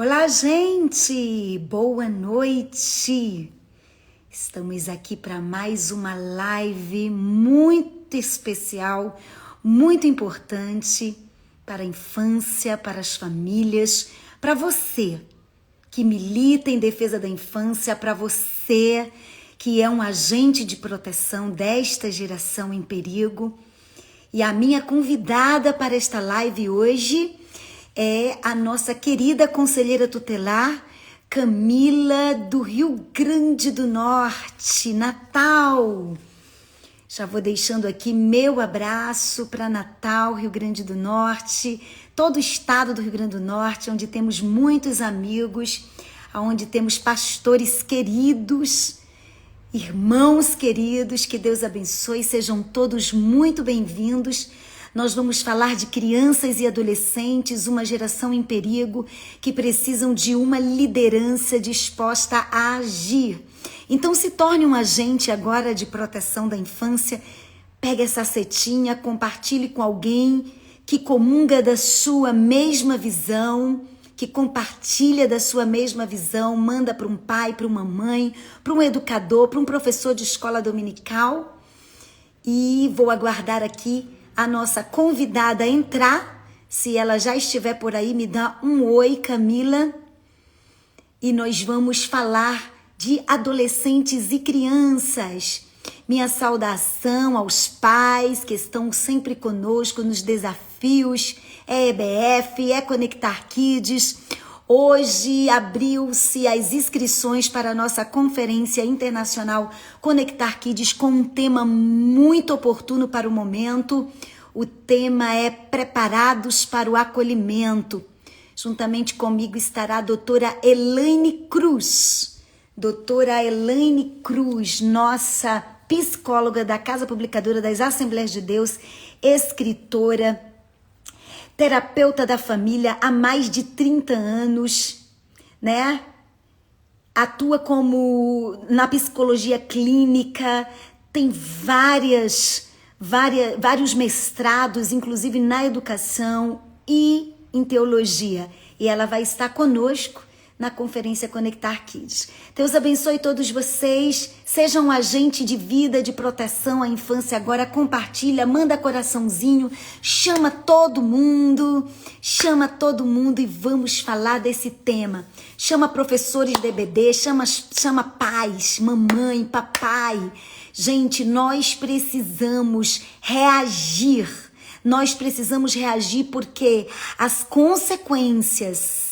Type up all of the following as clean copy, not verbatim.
Olá, gente! Boa noite! Estamos aqui para mais uma live muito especial, muito importante para a infância, para as famílias, para você que milita em defesa da infância, para você que é um agente de proteção desta geração em perigo. E a minha convidada para esta live hoje é a nossa querida conselheira tutelar, Camila, do Rio Grande do Norte, Natal. Já vou deixando aqui meu abraço para Natal, Rio Grande do Norte, todo o estado do Rio Grande do Norte, onde temos muitos amigos, onde temos pastores queridos, irmãos queridos, que Deus abençoe, sejam todos muito bem-vindos. Nós vamos falar de crianças e adolescentes, uma geração em perigo, que precisam de uma liderança disposta a agir. Então se torne um agente agora de proteção da infância, pegue essa setinha, compartilhe com alguém que comunga da sua mesma visão, que compartilha da sua mesma visão, manda para um pai, para uma mãe, para um educador, para um professor de escola dominical. E vou aguardar aqui a nossa convidada a entrar. Se ela já estiver por aí, me dá um oi, Camila. E nós vamos falar de adolescentes e crianças. Minha saudação aos pais que estão sempre conosco nos desafios. É EBF, é Conectar Kids. Hoje abriu-se as inscrições para a nossa conferência internacional Conectar Kids com um tema muito oportuno para o momento. O tema é Preparados para o Acolhimento. Juntamente comigo estará a doutora Elaine Cruz. Doutora Elaine Cruz, nossa psicóloga da Casa Publicadora das Assembleias de Deus, escritora, terapeuta da família há mais de 30 anos, né? Atua como na psicologia clínica, tem vários mestrados, inclusive na educação e em teologia. E ela vai estar conosco na conferência Conectar Kids. Deus abençoe todos vocês, sejam um agente de vida, de proteção à infância agora, compartilha, manda coraçãozinho, chama todo mundo e vamos falar desse tema. Chama professores de EBD, chama pais, mamãe, papai. Gente, nós precisamos reagir porque as consequências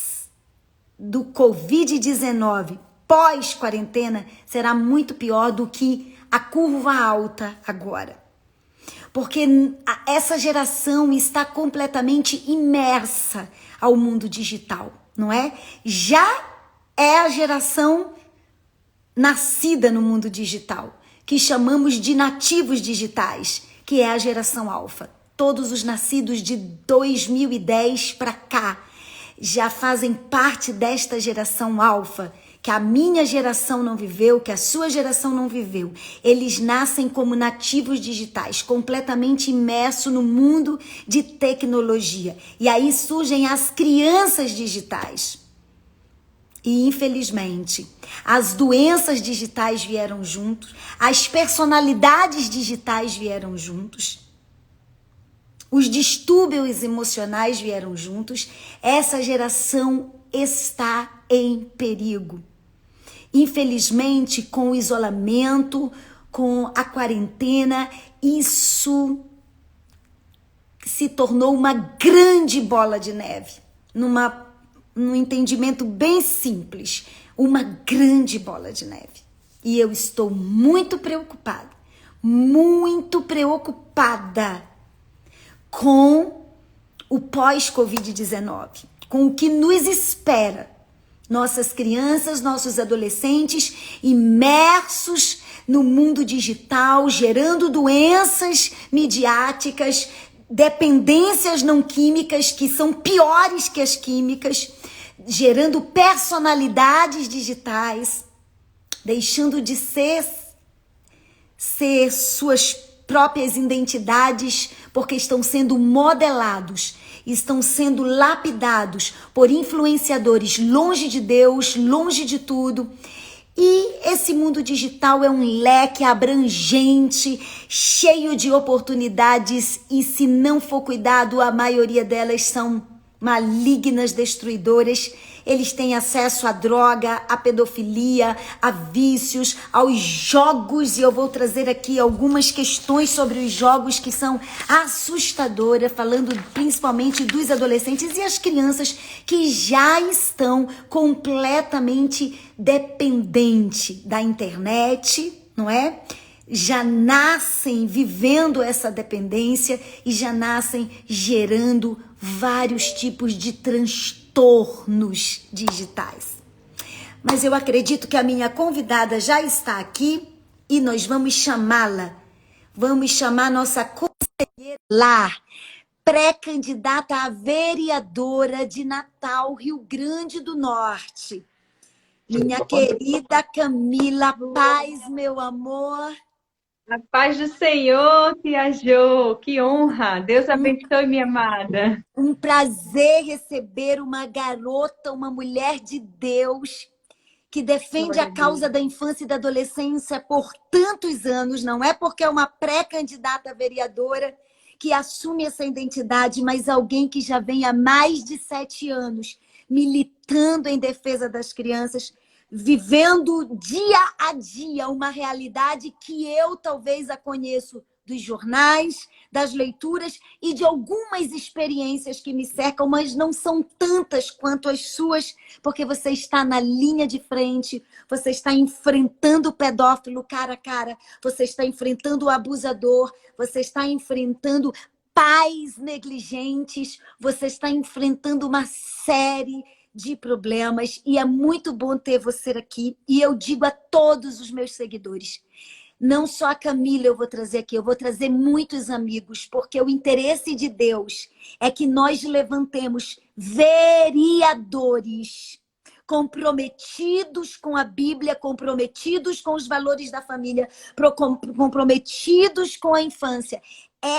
do Covid-19 pós-quarentena será muito pior do que a curva alta agora. Porque essa geração está completamente imersa ao mundo digital, não é? Já é a geração nascida no mundo digital, que chamamos de nativos digitais, que é a geração alfa. Todos os nascidos de 2010 para cá já fazem parte desta geração alfa, que a minha geração não viveu, que a sua geração não viveu. Eles nascem como nativos digitais, completamente imersos no mundo de tecnologia. E aí surgem as crianças digitais. E infelizmente, as doenças digitais vieram juntos, as personalidades digitais vieram juntos. Os distúrbios emocionais vieram juntos. Essa geração está em perigo. Infelizmente, com o isolamento, com a quarentena, isso se tornou uma grande bola de neve. Num entendimento bem simples, uma grande bola de neve. E eu estou muito preocupada com o pós-Covid-19, com o que nos espera. Nossas crianças, nossos adolescentes imersos no mundo digital, gerando doenças midiáticas, dependências não químicas que são piores que as químicas, gerando personalidades digitais, deixando de ser suas próprias identidades, porque estão sendo modelados, estão sendo lapidados por influenciadores longe de Deus, longe de tudo. E esse mundo digital é um leque abrangente, cheio de oportunidades, e se não for cuidado, a maioria delas são malignas, destruidoras. Eles têm acesso à droga, à pedofilia, a vícios, aos jogos, e eu vou trazer aqui algumas questões sobre os jogos que são assustadoras, falando principalmente dos adolescentes e as crianças que já estão completamente dependentes da internet, não é? Já nascem vivendo essa dependência e já nascem gerando vários tipos de transtornos digitais. Mas eu acredito que a minha convidada já está aqui e nós vamos chamá-la. Vamos chamar nossa conselheira lá, pré-candidata a vereadora de Natal, Rio Grande do Norte. Minha querida Camila Paz, meu amor. A paz do Senhor, Tia Jo, que honra! Deus abençoe, minha amada. Um prazer receber uma garota, uma mulher de Deus, que defende Glória a a Deus. causa da infância e da adolescência por tantos anos. Não é porque é uma pré-candidata a vereadora que assume essa identidade, mas alguém que já vem há mais de 7 anos militando em defesa das crianças, vivendo dia a dia uma realidade que eu talvez a conheço dos jornais, das leituras e de algumas experiências que me cercam, mas não são tantas quanto as suas, porque você está na linha de frente, você está enfrentando o pedófilo cara a cara, você está enfrentando o abusador, você está enfrentando pais negligentes, você está enfrentando uma série de problemas, e é muito bom ter você aqui. E eu digo a todos os meus seguidores, não só a Camila eu vou trazer aqui, eu vou trazer muitos amigos, porque o interesse de Deus é que nós levantemos vereadores comprometidos com a Bíblia, comprometidos com os valores da família, comprometidos com a infância.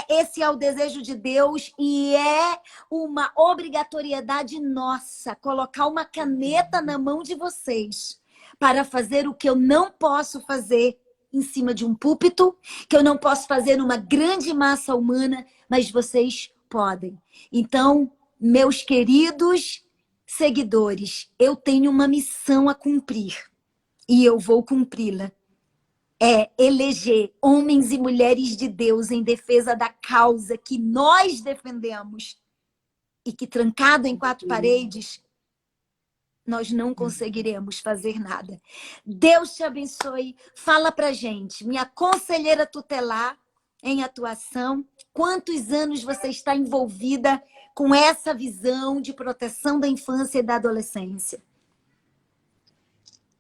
Esse é o desejo de Deus e é uma obrigatoriedade nossa colocar uma caneta na mão de vocês para fazer o que eu não posso fazer em cima de um púlpito, que eu não posso fazer numa grande massa humana, mas vocês podem. Então, meus queridos seguidores, eu tenho uma missão a cumprir e eu vou cumpri-la. É eleger homens e mulheres de Deus em defesa da causa que nós defendemos e que, trancado em 4 paredes, nós não conseguiremos fazer nada. Deus te abençoe. Fala pra gente, minha conselheira tutelar em atuação, quantos anos você está envolvida com essa visão de proteção da infância e da adolescência?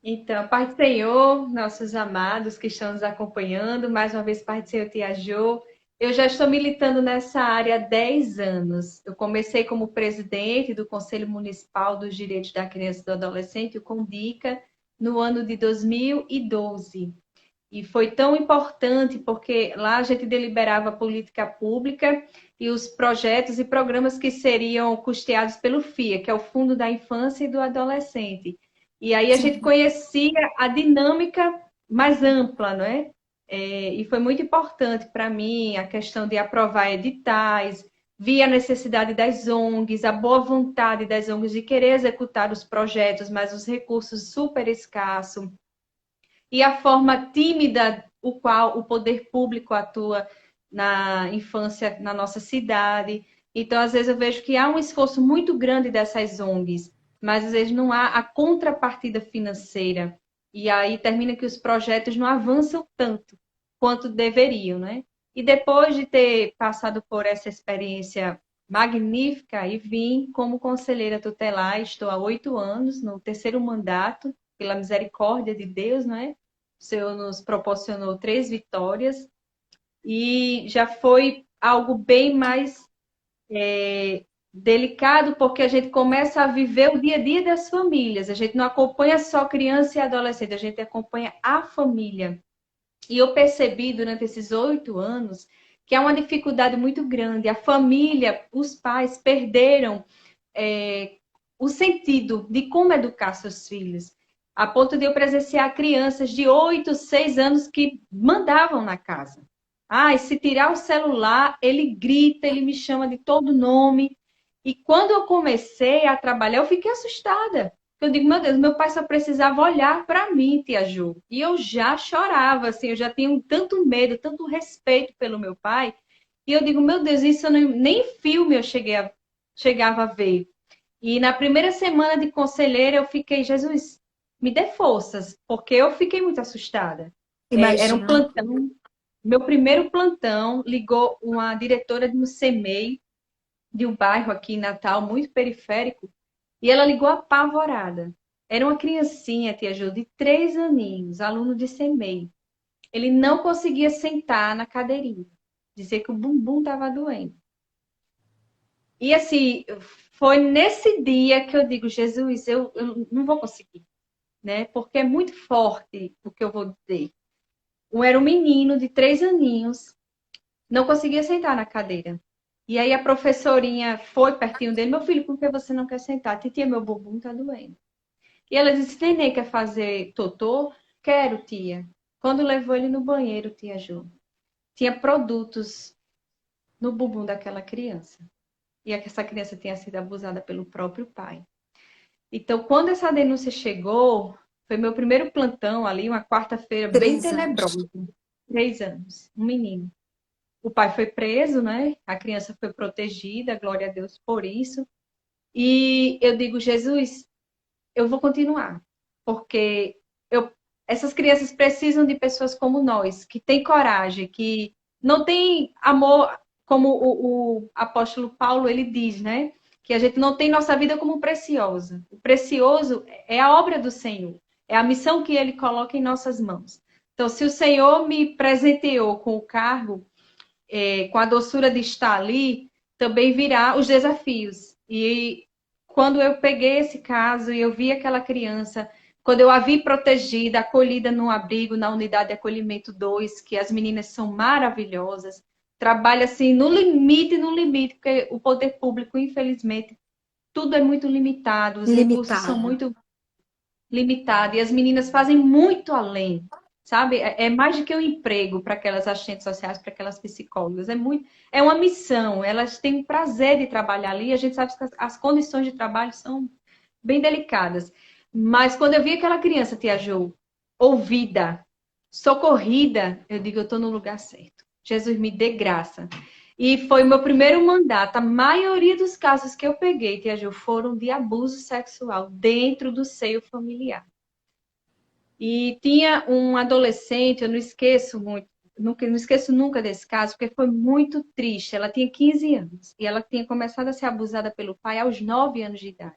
Então, Pai do Senhor, nossos amados que estão nos acompanhando, mais uma vez, Pai do Senhor, Tia Jo, eu já estou militando nessa área há 10 anos. Eu comecei como presidente do Conselho Municipal dos Direitos da Criança e do Adolescente, o CONDICA, no ano de 2012. E foi tão importante porque lá a gente deliberava a política pública e os projetos e programas que seriam custeados pelo FIA, que é o Fundo da Infância e do Adolescente. E aí a gente Sim. conhecia a dinâmica mais ampla, não é? E foi muito importante para mim a questão de aprovar editais, vi a necessidade das ONGs, a boa vontade das ONGs de querer executar os projetos, mas os recursos super escassos, e a forma tímida o qual o poder público atua na infância na nossa cidade. Então, às vezes, eu vejo que há um esforço muito grande dessas ONGs, mas às vezes não há a contrapartida financeira. E aí termina que os projetos não avançam tanto quanto deveriam, né? E depois de ter passado por essa experiência magnífica, e vim como conselheira tutelar, estou há 8 anos, no 3º mandato, pela misericórdia de Deus, não é? O Senhor nos proporcionou 3 vitórias e já foi algo bem mais delicado, porque a gente começa a viver o dia a dia das famílias. A gente não acompanha só criança e adolescente, a gente acompanha a família. E eu percebi durante esses 8 anos que é uma dificuldade muito grande. A família, os pais perderam o sentido de como educar seus filhos, a ponto de eu presenciar crianças de 8, 6 anos que mandavam na casa. Ah, e se tirar o celular, ele grita, ele me chama de todo nome. E quando eu comecei a trabalhar, eu fiquei assustada. Eu digo, meu Deus, meu pai só precisava olhar para mim, tia Ju. E eu já chorava, assim, eu já tinha tanto medo, tanto respeito pelo meu pai. E eu digo, meu Deus, isso nem filme eu chegava a ver. E na primeira semana de conselheira, eu fiquei, Jesus, me dê forças, porque eu fiquei muito assustada. Era um Imagino. plantão, meu primeiro plantão, ligou uma diretora de um CEMEI, de um bairro aqui em Natal, muito periférico, e ela ligou apavorada. Era uma criancinha, tia Ju, de 3 aninhos, aluno de CEMEI. Ele não conseguia sentar na cadeirinha. Dizer que o bumbum estava doendo. E assim, foi nesse dia que eu digo, Jesus, eu não vou conseguir, né? Porque é muito forte o que eu vou dizer. Era um menino de 3 aninhos, não conseguia sentar na cadeira. E aí a professorinha foi pertinho dele, meu filho, por que você não quer sentar? Titia, meu bumbum tá doendo. E ela disse, Nenê, quer fazer totô? Quero, tia. Quando levou ele no banheiro, tia Ju, tinha produtos no bumbum daquela criança. E essa criança tinha sido abusada pelo próprio pai. Então, quando essa denúncia chegou, foi meu primeiro plantão ali, uma quarta-feira bem 3 anos. tenebrosa. 3 anos, um menino. O pai foi preso, né? A criança foi protegida, glória a Deus por isso. E eu digo, Jesus, eu vou continuar, porque essas crianças precisam de pessoas como nós, que têm coragem, que não tem amor, como o apóstolo Paulo ele diz, né? Que a gente não tem nossa vida como preciosa. O precioso é a obra do Senhor, é a missão que ele coloca em nossas mãos. Então, se o Senhor me presenteou com o cargo, com a doçura de estar ali, também virá os desafios. E quando eu peguei esse caso e eu vi aquela criança, quando eu a vi protegida, acolhida num abrigo, na unidade de acolhimento 2, que as meninas são maravilhosas, trabalha assim no limite, porque o poder público, infelizmente, tudo é muito limitado, os recursos são Limitado. muito limitado e as meninas fazem muito além, sabe? É mais do que um emprego para aquelas assistentes sociais, para aquelas psicólogas. É uma missão. Elas têm prazer de trabalhar ali. A gente sabe que as condições de trabalho são bem delicadas. Mas quando eu vi aquela criança, tia Jo, ouvida, socorrida, eu digo, eu estou no lugar certo. Jesus me dê graça. E foi o meu primeiro mandato. A maioria dos casos que eu peguei, tia Jo, foram de abuso sexual dentro do seio familiar. E tinha um adolescente, eu não esqueço muito, não esqueço nunca desse caso, porque foi muito triste. Ela tinha 15 anos e ela tinha começado a ser abusada pelo pai aos 9 anos de idade.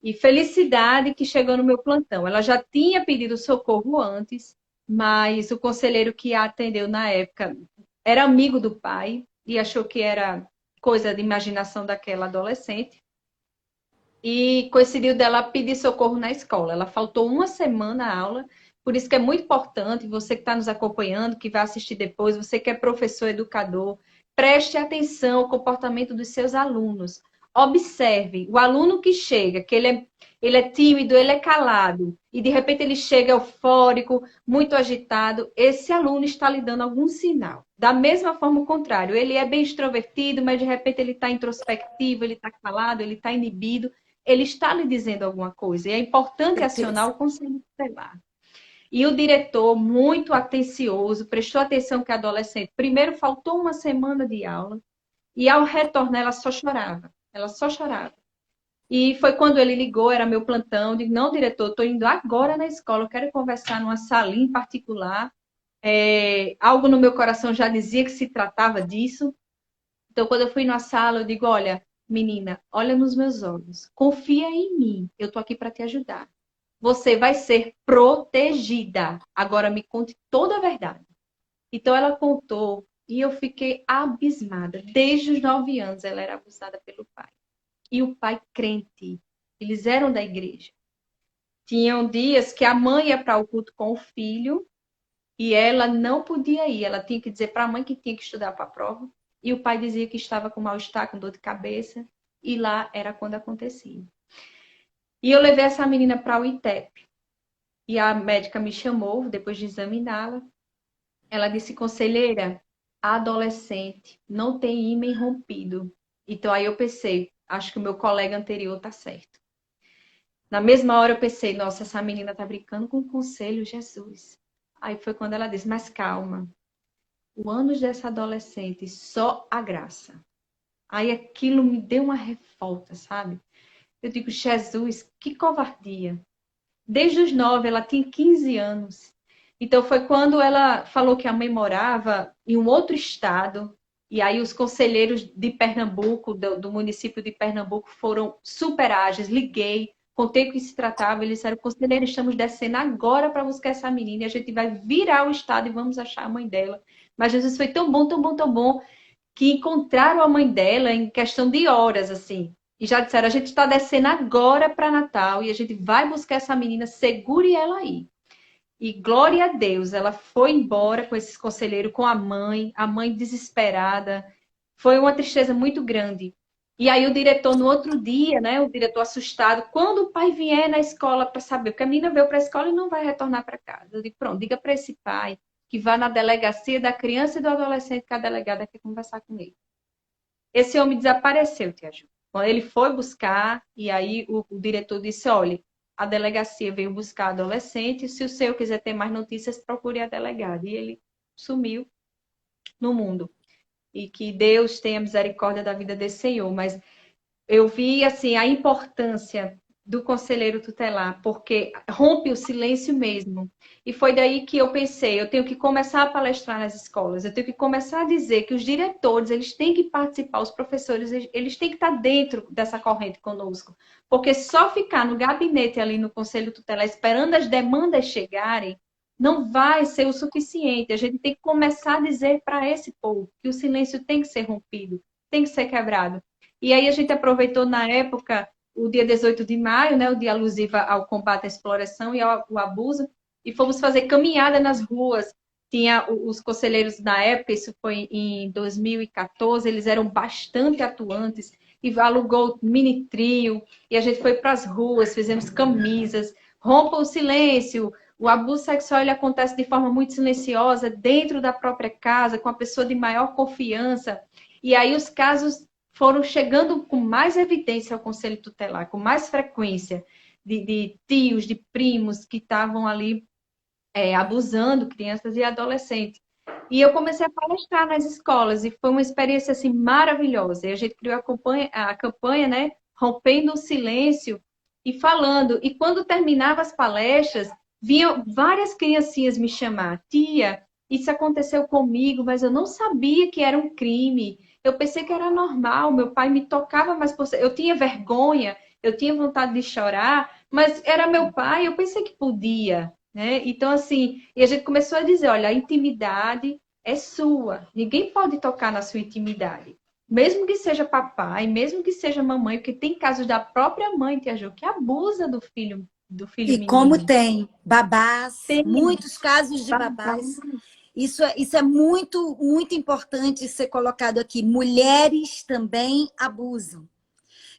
E felicidade que chegou no meu plantão. Ela já tinha pedido socorro antes, mas o conselheiro que a atendeu na época era amigo do pai e achou que era coisa de imaginação daquela adolescente. E coincidiu dela pedir socorro na escola. Ela faltou uma semana à aula, por isso que é muito importante, você que está nos acompanhando, que vai assistir depois, você que é professor, educador, preste atenção ao comportamento dos seus alunos. Observe o aluno que chega, que ele é tímido, ele é calado, e de repente ele chega eufórico, muito agitado, esse aluno está lhe dando algum sinal. Da mesma forma, o contrário, ele é bem extrovertido, mas de repente ele está introspectivo, ele está calado, ele está inibido, ele está lhe dizendo alguma coisa. E é importante acionar Certeza. o conselho tutelar. E o diretor, muito atencioso, prestou atenção que a adolescente, primeiro, faltou uma semana de aula, e ao retornar, ela só chorava. Ela só chorava. E foi quando ele ligou, era meu plantão, eu digo, não, diretor, estou indo agora na escola, eu quero conversar numa salinha em particular. Algo no meu coração já dizia que se tratava disso. Então, quando eu fui na sala, eu digo, olha, menina, olha nos meus olhos, confia em mim, eu estou aqui para te ajudar. Você vai ser protegida. Agora me conte toda a verdade. Então, ela contou e eu fiquei abismada. Desde os 9 anos, ela era abusada pelo pai. E o pai crente. Eles eram da igreja. Tinham dias que a mãe ia para o culto com o filho E ela não podia ir, ela tinha que dizer para a mãe que tinha que estudar para a prova, e o pai dizia que estava com mal-estar, com dor de cabeça, e lá era quando acontecia. E eu levei essa menina para o ITEP, e a médica me chamou, depois de examiná-la, ela disse, conselheira, a adolescente não tem ímã rompido. Então aí eu pensei, acho que o meu colega anterior tá certo. Na mesma hora eu pensei, nossa, essa menina tá brincando com o conselho, Jesus. Aí foi quando ela disse, mas calma, o ânus dessa adolescente, só a graça. Aí aquilo me deu uma revolta, sabe? Eu digo, Jesus, que covardia. Desde os 9, ela tinha 15 anos. Então foi quando ela falou que a mãe morava em um outro estado. E aí os conselheiros de Pernambuco, do município de Pernambuco, foram super ágeis. Liguei, contei o que se tratava. Eles disseram, conselheiro, estamos descendo agora para buscar essa menina. E a gente vai virar o estado e vamos achar a mãe dela. Mas Jesus foi tão bom, tão bom, tão bom, que encontraram a mãe dela em questão de horas, assim. E já disseram, a gente está descendo agora para Natal e a gente vai buscar essa menina, segure ela aí. E glória a Deus, ela foi embora com esses conselheiros, com a mãe desesperada. Foi uma tristeza muito grande. E aí o diretor, no outro dia, né, o diretor assustado, quando o pai vier na escola para saber, porque a menina veio para a escola e não vai retornar para casa. Eu digo, pronto, diga para esse pai que vá na delegacia da criança e do adolescente, que a delegada quer conversar com ele. Esse homem desapareceu, Tia Ju. Quando ele foi buscar, e aí o diretor disse, olha, a delegacia veio buscar adolescente, se o senhor quiser ter mais notícias, procure a delegada. E ele sumiu no mundo. E que Deus tenha misericórdia da vida desse senhor. Mas eu vi, assim, a importância do conselheiro tutelar, porque rompe o silêncio mesmo. E foi daí que eu pensei, eu tenho que começar a palestrar nas escolas, eu tenho que começar a dizer que os diretores, eles têm que participar, os professores, eles têm que estar dentro dessa corrente conosco. Porque só ficar no gabinete ali no conselho tutelar esperando as demandas chegarem, não vai ser o suficiente. A gente tem que começar a dizer para esse povo que o silêncio tem que ser rompido, tem que ser quebrado. E aí a gente aproveitou na época o dia 18 de maio, né, o dia alusivo ao combate à exploração e ao abuso, e fomos fazer caminhada nas ruas. Tinha os conselheiros na época, isso foi em 2014, eles eram bastante atuantes, e alugou mini trio, e a gente foi para as ruas, fizemos camisas, rompa o silêncio, o abuso sexual ele acontece de forma muito silenciosa, dentro da própria casa, com a pessoa de maior confiança, e aí os casos foram chegando com mais evidência ao Conselho Tutelar, com mais frequência de tios, de primos que estavam ali abusando crianças e adolescentes. E eu comecei a palestrar nas escolas e foi uma experiência assim maravilhosa. E a gente criou a campanha, né, rompendo o silêncio e falando. E quando terminava as palestras, vinham várias criancinhas me chamar, tia, isso aconteceu comigo, mas eu não sabia que era um crime. Eu pensei que era normal, meu pai me tocava, mas eu tinha vergonha, eu tinha vontade de chorar, mas era meu pai, eu pensei que podia, né? Então, assim, e a gente começou a dizer, olha, a intimidade é sua, ninguém pode tocar na sua intimidade. Mesmo que seja papai, mesmo que seja mamãe, porque tem casos da própria mãe, Tia Jo, que abusa do filho E como menino. tem babás, Tem, muitos casos de babás. Isso é muito, muito importante ser colocado aqui. Mulheres também abusam.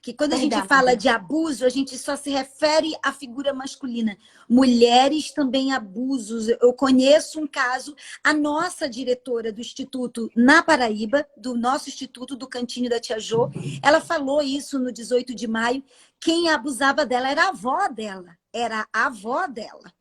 Que quando a gente fala verdade. de abuso, a gente só se refere à figura masculina. Mulheres também abusam. Eu conheço um caso, a nossa diretora do Instituto na Paraíba, do nosso Instituto do Cantinho da Tia Jô, ela falou isso no 18 de maio. Quem abusava dela era a avó dela. Era a avó dela.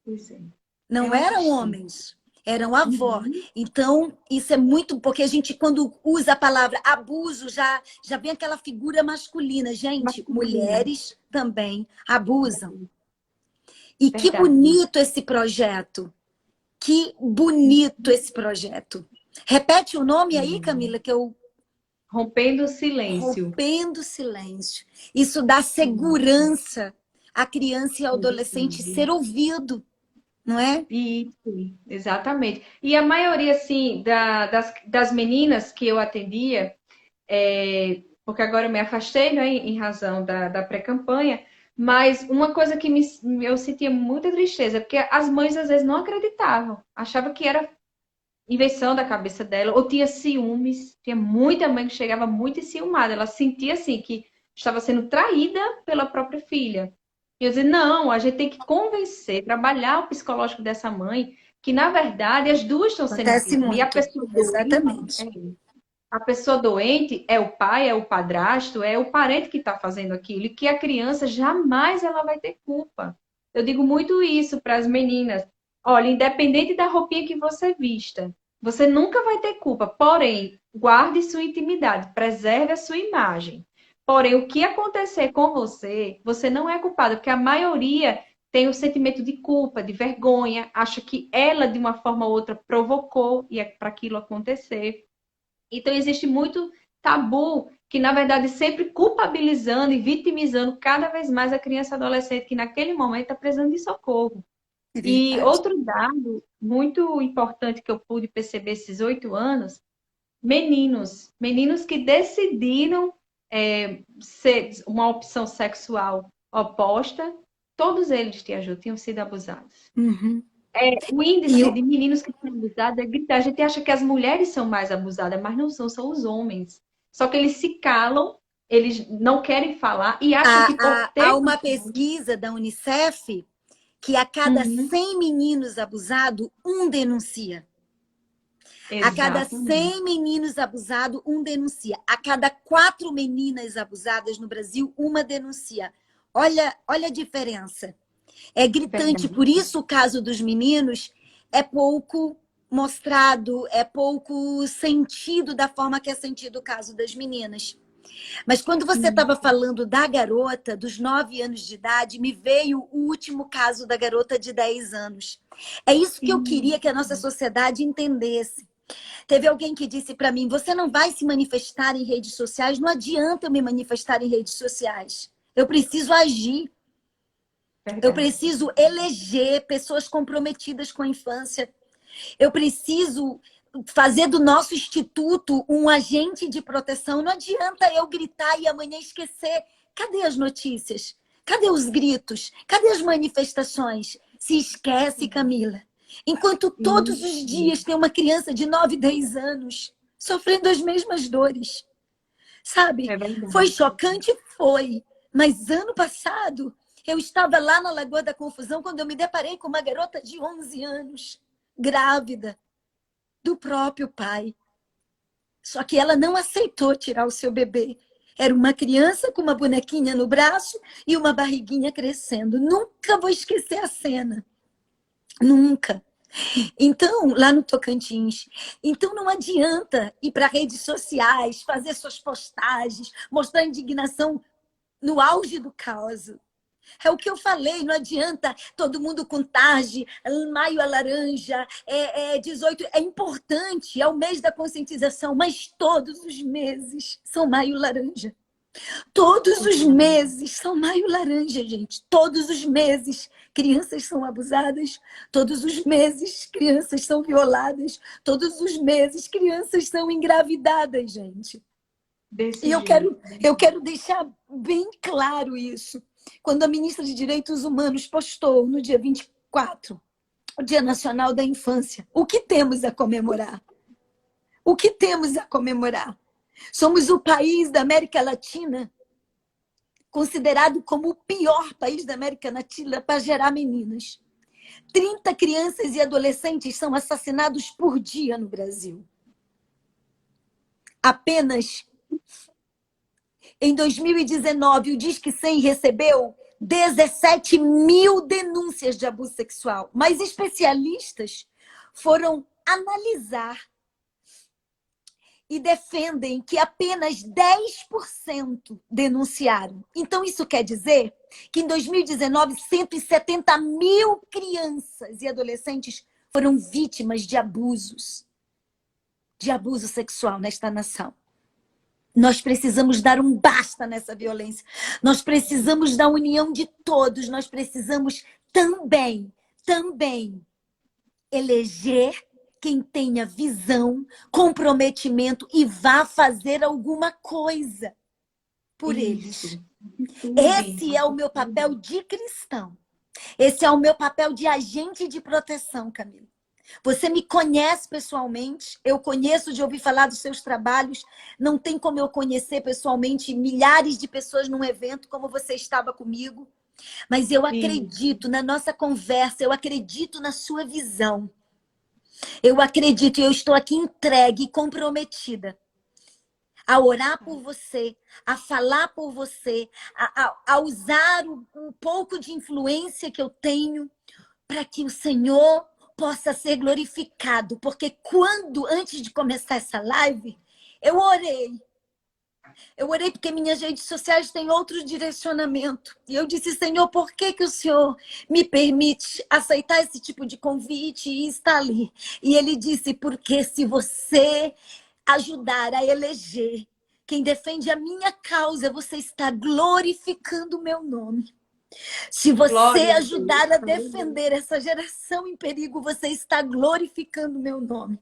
Pois é. É Não uma eram tristeza. homens, eram avó. Uhum. Então, isso é muito... Porque a gente, quando usa a palavra abuso, já vem aquela figura masculina. Gente, Masculina. mulheres também abusam. E que Verdade. bonito esse projeto. Que bonito esse projeto. Repete o nome aí, Camila, que eu... Rompendo o silêncio. Rompendo o silêncio. Isso dá segurança à criança e ao adolescente ser ouvido, não é? Isso, exatamente. E a maioria, assim, das meninas que eu atendia, porque agora eu me afastei, né, em razão da pré-campanha, Mas uma coisa que eu sentia muita tristeza, porque as mães às vezes não acreditavam, achavam que era invenção da cabeça dela, ou tinha ciúmes. Tinha muita mãe que chegava muito enciumada, ela sentia assim que estava sendo traída pela própria filha. E eu dizia, não, a gente tem que convencer, trabalhar o psicológico dessa mãe, que na verdade as duas estão sendo Acontece vítimas. E a muito, pessoa doente, exatamente. a pessoa doente é o pai, é o padrasto, é o parente que está fazendo aquilo, e que a criança jamais ela vai ter culpa. Eu digo muito isso para as meninas. Olha, independente da roupinha que você vista, você nunca vai ter culpa. Porém, guarde sua intimidade, preserve a sua imagem. Porém, o que acontecer com você, você não é culpada, porque a maioria tem o sentimento de culpa, de vergonha, acha que ela, de uma forma ou outra, provocou e é para aquilo acontecer. Então, existe muito tabu que, na verdade, sempre culpabilizando e vitimizando cada vez mais a criança e adolescente que, naquele momento, está precisando de socorro. É E verdade. outro dado muito importante que eu pude perceber esses 8 anos, meninos que decidiram ser uma opção sexual oposta, todos eles, Tia Ju, tinham sido abusados. Uhum. O E índice eu, de meninos que são abusados é gritar. A gente acha que as mulheres são mais abusadas, mas não são, são os homens. Só que eles se calam, eles não querem falar e acham que por há ter uma conteúdo. pesquisa da Unicef que a cada Uhum, 100 meninos abusados, um denuncia. A cada exatamente. 100 meninos abusados, um denuncia. A cada 4 meninas abusadas no Brasil, uma denuncia. Olha a diferença. É gritante. Verdade. Por isso, o caso dos meninos é pouco mostrado, é pouco sentido da forma que é sentido o caso das meninas. Mas quando você estava falando da garota, dos 9 anos de idade, me veio o último caso da garota de 10 anos. É isso que eu queria que a nossa sociedade entendesse. Teve alguém que disse para mim: você não vai se manifestar em redes sociais, não adianta eu me manifestar em redes sociais. Eu preciso agir. Eu Verdade. preciso eleger pessoas comprometidas com a infância. Eu preciso fazer do nosso instituto um agente de proteção. Não adianta eu gritar e amanhã esquecer. Cadê as notícias? Cadê os gritos? Cadê as manifestações? Se esquece, Camila. Enquanto todos os Isso. dias tem uma criança de 9, 10 anos sofrendo as mesmas dores. Sabe? É Foi verdade. chocante? Foi. Mas ano passado, eu estava lá na Lagoa da Confusão quando eu me deparei com uma garota de 11 anos, grávida, do próprio pai. Só que ela não aceitou tirar o seu bebê. Era uma criança com uma bonequinha no braço e uma barriguinha crescendo. Nunca vou esquecer a cena. Nunca. Então, lá no Tocantins, então não adianta ir para redes sociais, fazer suas postagens, mostrar indignação no auge do caos. É o que eu falei, não adianta todo mundo com tarde, maio é laranja, 18, é importante, é o mês da conscientização, mas todos os meses são maio laranja. Todos os meses são maio laranja, gente. Todos os meses crianças são abusadas, todos os meses crianças são violadas, todos os meses crianças são engravidadas, gente. E Desse eu jeito. quero, eu quero deixar bem claro isso. Quando a ministra de Direitos Humanos postou no dia 24, o Dia Nacional da Infância, o que temos a comemorar? O que temos a comemorar? Somos o país da América Latina considerado como o pior país da América Latina para gerar meninas. 30 crianças e adolescentes são assassinados por dia no Brasil. Apenas em 2019, o Disque 100 recebeu 17 mil denúncias de abuso sexual. Mas especialistas foram analisar e defendem que apenas 10% denunciaram. Então, isso quer dizer que em 2019, 170 mil crianças e adolescentes foram vítimas de abuso sexual nesta nação. Nós precisamos dar um basta nessa violência. Nós precisamos da união de todos. Nós precisamos também eleger quem tenha visão, comprometimento e vá fazer alguma coisa por eles. Esse é o meu papel de cristão. Esse é o meu papel de agente de proteção, Camila. Você me conhece pessoalmente, eu conheço de ouvir falar dos seus trabalhos, não tem como eu conhecer pessoalmente milhares de pessoas num evento como você estava comigo, mas eu acredito na nossa conversa, eu acredito na sua visão. Eu acredito e eu estou aqui entregue e comprometida a orar por você, a falar por você, a usar o pouco de influência que eu tenho para que o Senhor possa ser glorificado. Porque antes de começar essa live, eu orei. Eu orei porque minhas redes sociais têm outro direcionamento. E eu disse, Senhor, por que o Senhor me permite aceitar esse tipo de convite e estar ali? E ele disse, porque se você ajudar a eleger quem defende a minha causa, você está glorificando o meu nome. Se você ajudar a defender essa geração em perigo, você está glorificando o meu nome.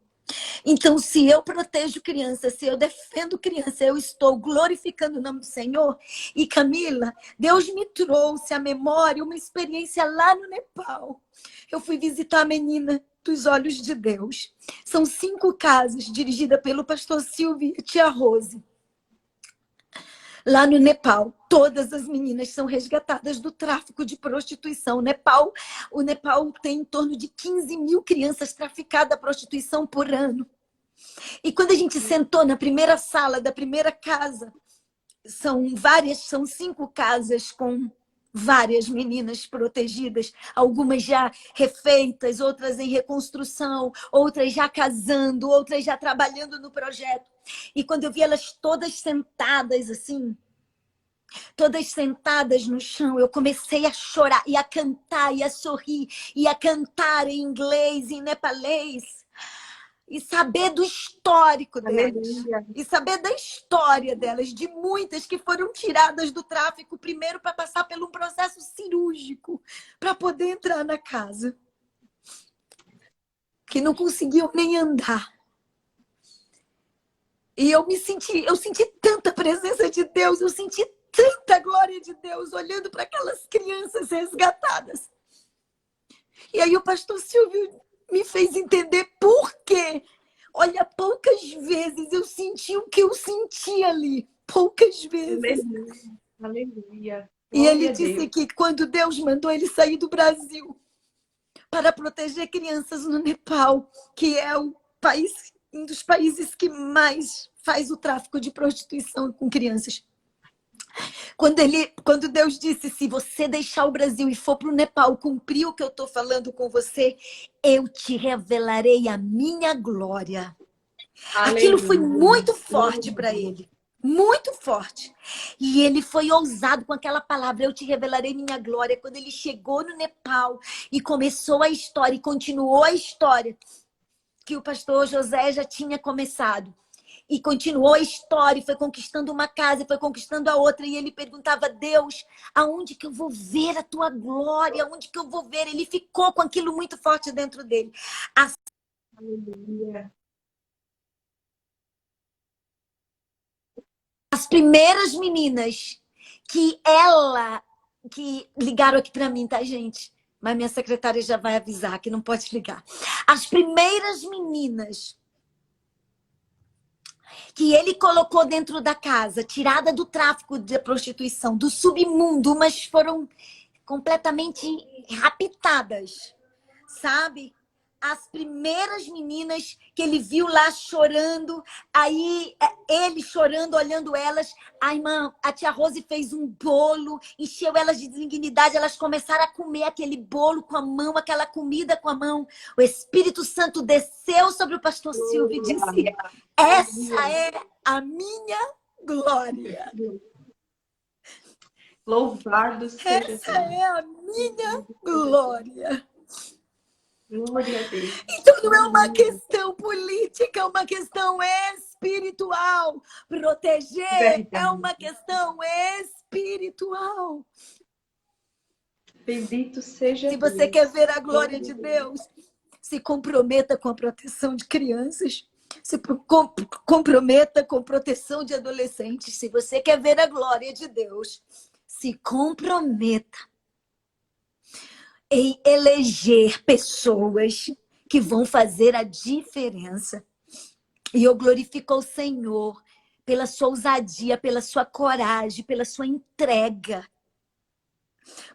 Então, se eu protejo criança, se eu defendo criança, eu estou glorificando o nome do Senhor. E Camila, Deus me trouxe à memória uma experiência lá no Nepal. Eu fui visitar a menina dos Olhos de Deus. São 5 casas dirigidas pelo pastor Silvio e tia Rose. Lá no Nepal, todas as meninas são resgatadas do tráfico de prostituição. O Nepal tem em torno de 15 mil crianças traficadas à prostituição por ano. E quando a gente sentou na primeira sala da primeira casa, são 5 casas com várias meninas protegidas, algumas já refeitas, outras em reconstrução, outras já casando, outras já trabalhando no projeto. E quando eu vi elas todas sentadas assim, todas sentadas no chão, eu comecei a chorar e a cantar e a sorrir e a cantar em inglês, em nepalês. E saber do histórico delas. E saber da história delas, de muitas que foram tiradas do tráfico, primeiro para passar por um processo cirúrgico, para poder entrar na casa. Que não conseguiam nem andar. E eu senti tanta presença de Deus, eu senti tanta glória de Deus, olhando para aquelas crianças resgatadas. E aí o pastor Silvio me fez entender por quê. Olha, poucas vezes eu senti o que eu senti ali. Poucas vezes. Aleluia. E ele disse que quando Deus mandou ele sair do Brasil para proteger crianças no Nepal, que é um dos países que mais faz o tráfico de prostituição com crianças. Quando Deus disse, se você deixar o Brasil e for para o Nepal, cumprir o que eu estou falando com você, eu te revelarei a minha glória. Aleluia. Aquilo foi muito forte para ele. Muito forte. E ele foi ousado com aquela palavra, eu te revelarei minha glória. Quando ele chegou no Nepal e começou a história, e continuou a história que o pastor José já tinha começado. E continuou a história, foi conquistando uma casa, foi conquistando a outra. E ele perguntava, Deus, aonde que eu vou ver a tua glória? Aonde que eu vou ver? Ele ficou com aquilo muito forte dentro dele. Aleluia. As primeiras meninas que ligaram aqui para mim, tá, gente? Mas minha secretária já vai avisar que não pode ligar. As primeiras meninas que ele colocou dentro da casa, tirada do tráfico de prostituição, do submundo, mas foram completamente raptadas, sabe? As primeiras meninas que ele viu lá chorando, aí ele chorando, olhando elas, a tia Rose fez um bolo, encheu elas de dignidade, elas começaram a comer aquele bolo com a mão, aquela comida com a mão. O Espírito Santo desceu sobre o pastor Silvio e disse, essa é a minha glória. Louvado seja Deus. Essa é a minha glória. Glória a Deus. Então não é uma questão política, é uma questão espiritual. Proteger é uma questão espiritual. Bendito seja Deus. Se você quer ver a glória de Deus, se comprometa com a proteção de crianças. Se comprometa com proteção de adolescentes. Se você quer ver a glória de Deus, se comprometa em eleger pessoas que vão fazer a diferença. E eu glorifico o Senhor pela sua ousadia, pela sua coragem, pela sua entrega.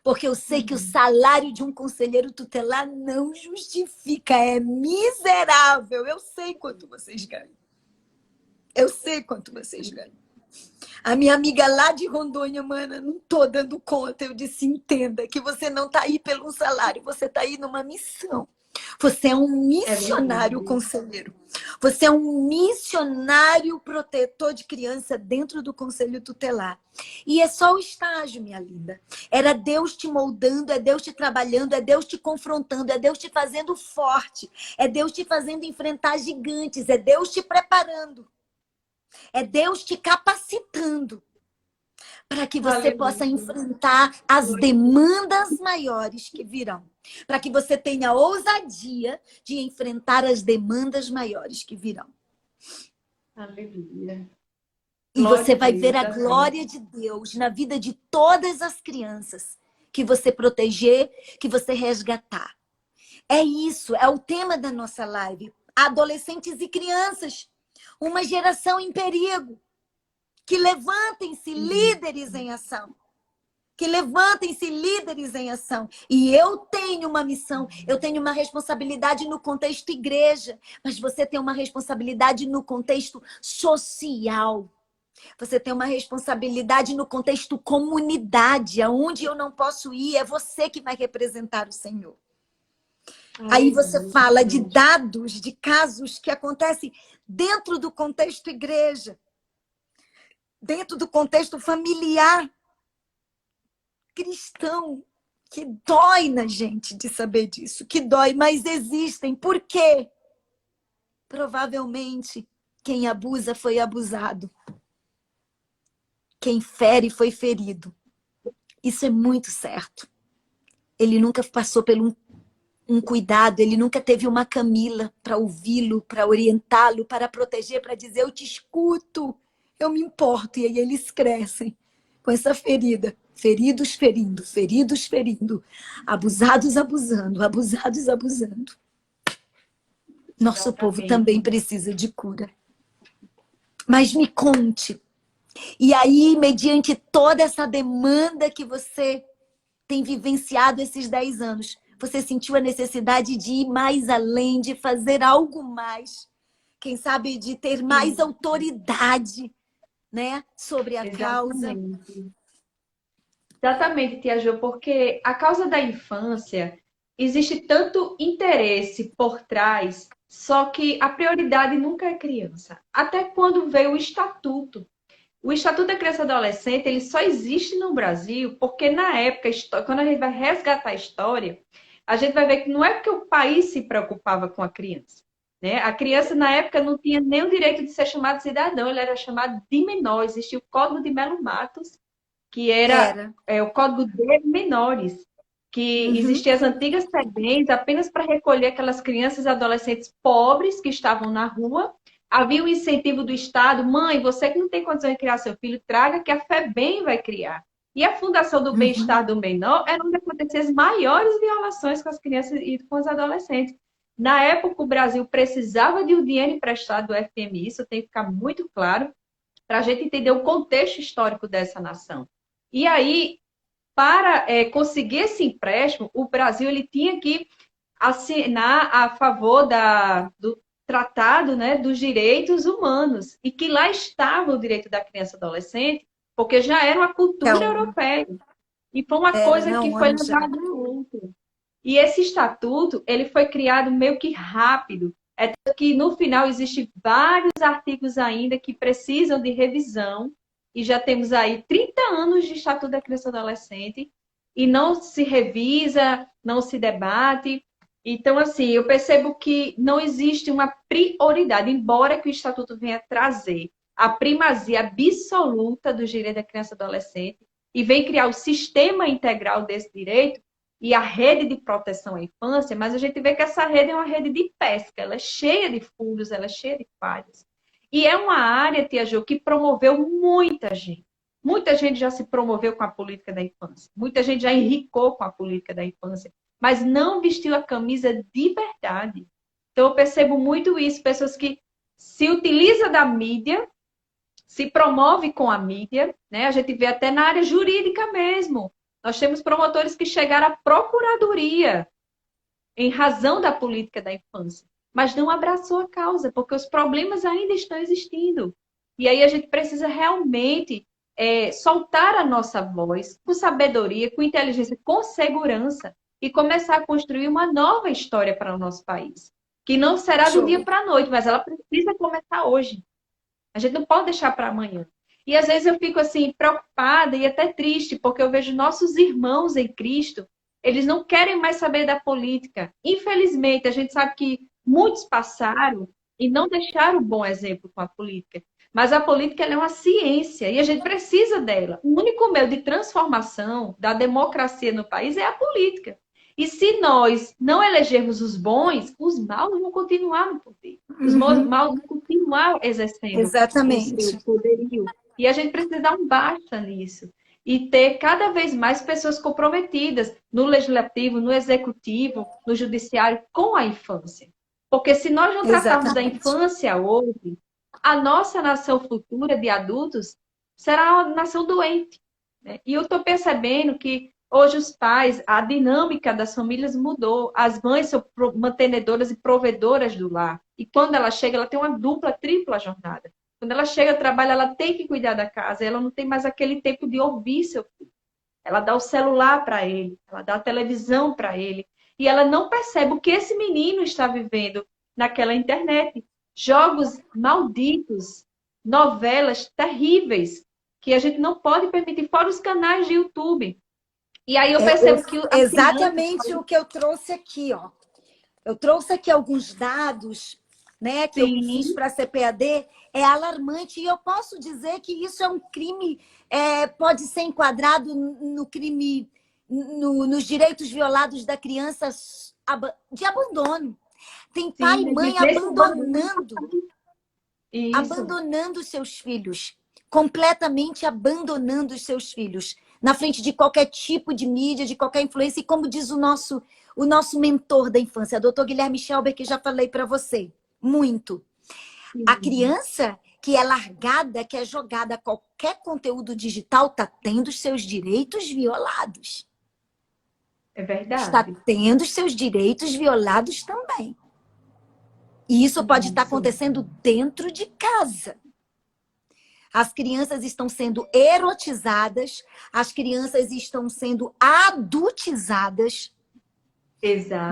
Porque eu sei que o salário de um conselheiro tutelar não justifica, é miserável. Eu sei quanto vocês ganham. Eu sei quanto vocês ganham. A minha amiga lá de Rondônia, mana, não tô dando conta. Eu disse, entenda que você não tá aí pelo salário, você tá aí numa missão. Você é um missionário conselheiro. Você é um missionário protetor de criança dentro do conselho tutelar. E é só o estágio, minha linda. Era Deus te moldando, é Deus te trabalhando, é Deus te confrontando, é Deus te fazendo forte, é Deus te fazendo enfrentar gigantes, é Deus te preparando, é Deus te capacitando para que você possa enfrentar as demandas maiores que virão. Para que você tenha ousadia de enfrentar as demandas maiores que virão. Aleluia. E você vai ver a glória de Deus na vida de todas as crianças que você proteger, que você resgatar. É isso, é o tema da nossa live. Adolescentes e crianças. Uma geração em perigo. Que levantem-se líderes em ação. Que levantem-se líderes em ação. E eu tenho uma missão, eu tenho uma responsabilidade no contexto igreja, mas você tem uma responsabilidade no contexto social. Você tem uma responsabilidade no contexto comunidade, aonde eu não posso ir, é você que vai representar o Senhor. Aí você fala de dados, de casos que acontecem dentro do contexto igreja, dentro do contexto familiar cristão, que dói na gente de saber disso, que dói, mas existem. Por quê? Provavelmente quem abusa foi abusado. Quem fere foi ferido. Isso é muito certo. Ele nunca passou por um cuidado, ele nunca teve uma Camila para ouvi-lo, para orientá-lo, para proteger, para dizer, eu te escuto, eu me importo. E aí eles crescem com essa ferida. Feridos ferindo, feridos ferindo, abusados abusando, abusados abusando. Nosso povo também precisa de cura. Mas me conte. E aí, mediante toda essa demanda que você tem vivenciado esses 10 anos, você sentiu a necessidade de ir mais além, de fazer algo mais. Quem sabe de ter mais autoridade, né, sobre a causa. Exatamente, Tia Jo, porque a causa da infância existe tanto interesse por trás, só que a prioridade nunca é criança. Até quando veio o Estatuto. O Estatuto da Criança e Adolescente, ele só existe no Brasil porque na época, quando a gente vai resgatar a história, a gente vai ver que não é porque o país se preocupava com a criança, né? A criança, na época, não tinha nem o direito de ser chamado de cidadão, ele era chamado de menor. Existia o Código de Melo Matos, que era o Código de Menores, que existiam as antigas FEBEMs apenas para recolher aquelas crianças e adolescentes pobres que estavam na rua. Havia um incentivo do Estado, mãe, você que não tem condição de criar seu filho, traga que a FEBEM vai criar. E a Fundação do Bem-Estar do Menor era onde aconteciam as maiores violações com as crianças e com os adolescentes. Na época, o Brasil precisava de um dinheiro emprestado do FMI, isso tem que ficar muito claro, para a gente entender o contexto histórico dessa nação. E aí, para conseguir esse empréstimo, o Brasil ele tinha que assinar a favor do Tratado, né, dos Direitos Humanos, e que lá estava o direito da criança e adolescente, porque já era uma cultura europeia. E foi uma coisa que foi levada muito. E esse estatuto, ele foi criado meio que rápido. É que no final existem vários artigos ainda que precisam de revisão, e já temos aí 30 anos de Estatuto da Criança e Adolescente, e não se revisa, não se debate. Então, assim, eu percebo que não existe uma prioridade, embora que o Estatuto venha trazer a primazia absoluta do direito da criança e adolescente, e vem criar o sistema integral desse direito e a rede de proteção à infância, mas a gente vê que essa rede é uma rede de pesca, ela é cheia de furos, ela é cheia de falhas. E é uma área, Tia Jo, que promoveu muita gente. Muita gente já se promoveu com a política da infância. Muita gente já enricou com a política da infância. Mas não vestiu a camisa de verdade. Então, eu percebo muito isso. Pessoas que se utilizam da mídia, se promove com a mídia, né? A gente vê até na área jurídica mesmo. Nós temos promotores que chegaram à procuradoria em razão da política da infância, mas não abraçou a causa, porque os problemas ainda estão existindo. E aí a gente precisa realmente soltar a nossa voz com sabedoria, com inteligência, com segurança e começar a construir uma nova história para o nosso país, que não será do dia Show. para a noite, mas ela precisa começar hoje. A gente não pode deixar para amanhã. E às vezes eu fico assim preocupada e até triste, porque eu vejo nossos irmãos em Cristo, eles não querem mais saber da política. Infelizmente, a gente sabe que muitos passaram e não deixaram um bom exemplo com a política. Mas a política ela é uma ciência e a gente precisa dela. O único meio de transformação da democracia no país é a política. E se nós não elegermos os bons, os maus vão continuar no poder. Os maus vão continuar exercendo o seu Exatamente. poderio. E a gente precisa dar um basta nisso. E ter cada vez mais pessoas comprometidas no legislativo, no executivo, no judiciário, com a infância. Porque se nós não tratarmos da Exatamente. infância hoje, a nossa nação futura de adultos será uma nação doente, né? E eu estou percebendo que hoje os pais, a dinâmica das famílias mudou. As mães são mantenedoras e provedoras do lar. E quando ela chega, ela tem uma dupla, tripla jornada. Quando ela chega ao trabalho, ela tem que cuidar da casa. Ela não tem mais aquele tempo de ouvir seu filho. Ela dá o celular para ele, ela dá a televisão para ele. E ela não percebe o que esse menino está vivendo naquela internet. Jogos malditos, novelas terríveis, que a gente não pode permitir, fora os canais de YouTube. E aí eu percebo que a criança... Exatamente o que eu trouxe aqui, ó. Eu trouxe aqui alguns dados, né, que eu fiz Sim, para a CPAD, é alarmante, e eu posso dizer que isso é um crime, pode ser enquadrado no crime, nos direitos violados da criança de abandono. Tem pai e sim, mãe nesse abandono. Isso, abandonando seus filhos, completamente abandonando os seus filhos, na frente de qualquer tipo de mídia, de qualquer influência, e como diz o nosso mentor da infância, doutor Guilherme Schelber, que já falei para você, muito. A sim, criança que é largada, que é jogada a qualquer conteúdo digital, está tendo os seus direitos violados. é Está verdade. tendo os seus direitos violados também. E isso pode estar Isso. acontecendo dentro de casa. As crianças estão sendo erotizadas, as crianças estão sendo adultizadas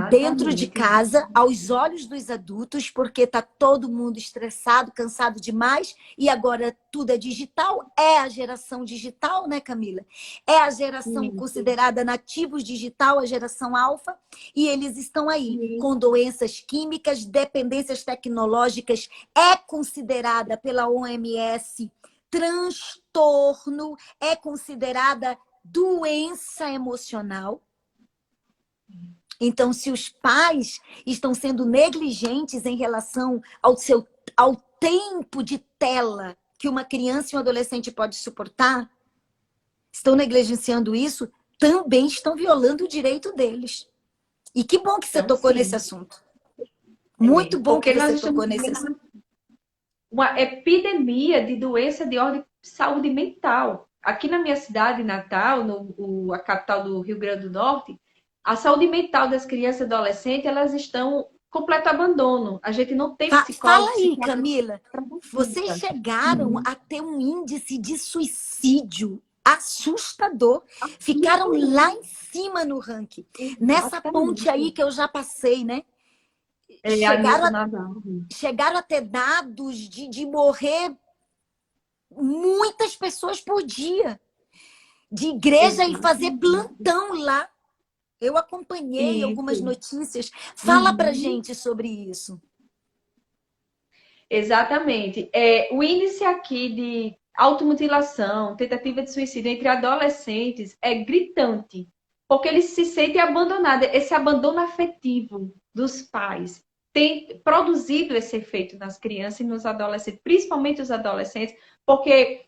dentro de Exatamente. casa, aos olhos dos adultos, porque está todo mundo estressado, cansado demais, e agora tudo é digital. É a geração digital, né, Camila? É a geração Isso. considerada nativos digital, a geração alfa, e eles estão aí com Isso. doenças químicas, dependências tecnológicas, é considerada pela OMS transtorno, é considerada doença emocional. Então, se os pais estão sendo negligentes em relação ao tempo de tela que uma criança e um adolescente pode suportar, estão negligenciando isso, também estão violando o direito deles. E que bom que você Então, tocou nesse sim. assunto. Muito bom que Porque nós você tocou estamos nesse assunto. vivendo uma epidemia de doença de ordem de saúde mental. Aqui na minha cidade natal, a capital do Rio Grande do Norte, a saúde mental das crianças e adolescentes, elas estão completo abandono. A gente não tem Fala psicólogo, aí, psiquiatra Camila. Vocês trabalhista. chegaram a ter um índice de suicídio assustador. Ficaram lá em cima no ranking. Nessa ponte aí Exatamente. que eu já passei, né? É, a Nilton Navarro. Chegaram a ter dados de morrer muitas pessoas por dia. De igreja e fazer Exatamente. plantão lá. Eu acompanhei algumas Isso. notícias. Fala pra Uhum. gente sobre isso. Exatamente. O índice aqui de automutilação, tentativa de suicídio entre adolescentes é gritante, porque eles se sentem abandonados. Esse abandono afetivo dos pais tem produzido esse efeito nas crianças e nos adolescentes, principalmente os adolescentes, porque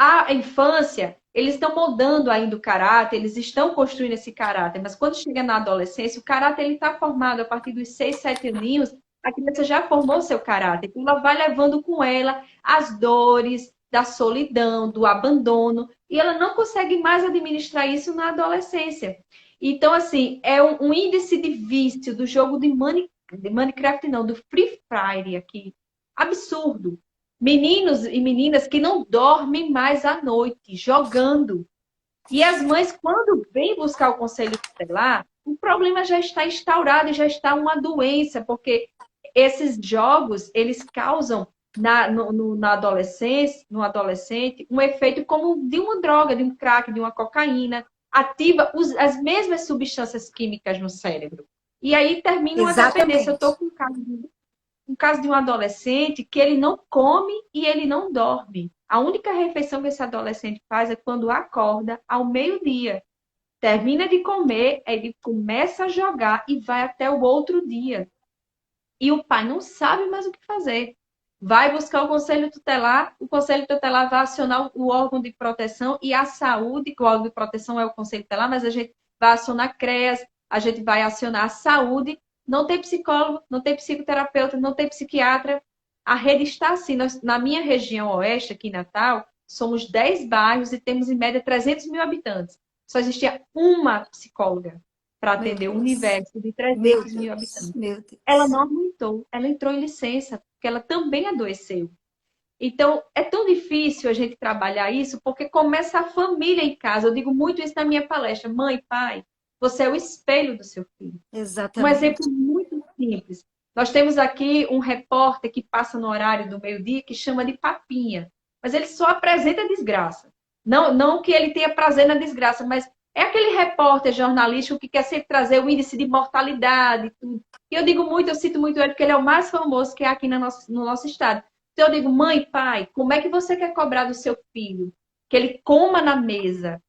A infância, eles estão moldando ainda o caráter, eles estão construindo esse caráter, mas quando chega na adolescência, o caráter está formado a partir dos 6, 7 aninhos, a criança já formou seu caráter, então ela vai levando com ela as dores da solidão, do abandono, e ela não consegue mais administrar isso na adolescência. Então, assim, é um índice de vício do jogo de Minecraft, não, do Free Fire aqui, absurdo. Meninos e meninas que não dormem mais à noite, jogando. E as mães, quando vêm buscar o conselho tutelar, o problema já está instaurado e já está uma doença, porque esses jogos, eles causam na adolescência, no adolescente, um efeito como de uma droga, de um crack, de uma cocaína, ativa as mesmas substâncias químicas no cérebro. E aí termina uma dependência. Eu estou Exatamente. com um caso de um adolescente que ele não come e ele não dorme. A única refeição que esse adolescente faz é quando acorda ao meio-dia. Termina de comer, ele começa a jogar e vai até o outro dia. E o pai não sabe mais o que fazer. Vai buscar o conselho tutelar vai acionar o órgão de proteção e a saúde, que o órgão de proteção é o conselho tutelar, mas a gente vai acionar a CREAS, a gente vai acionar a saúde. Não tem psicólogo, não tem psicoterapeuta, não tem psiquiatra. A rede está assim. Na minha região oeste, aqui em Natal, somos 10 bairros e temos em média 300 mil habitantes. Só existia uma psicóloga para Meu atender um Deus. universo de Meu 300 mil Deus. habitantes. Meu Ela Deus. não aguentou, ela entrou em licença, porque ela também adoeceu. Então, é tão difícil a gente trabalhar isso, porque começa a família em casa. Eu digo muito isso na minha palestra. Mãe, pai, você é o espelho do seu filho. Um exemplo Exatamente. muito simples. Nós temos aqui um repórter que passa no horário do meio-dia que chama de papinha. Mas ele só apresenta desgraça. Não que ele tenha prazer na desgraça, mas é aquele repórter jornalístico que quer sempre trazer o índice de mortalidade, tudo. E eu digo muito, eu cito muito ele, porque ele é o mais famoso que é aqui no nosso estado. Então eu digo, mãe, pai, como é que você quer cobrar do seu filho que ele coma na mesa?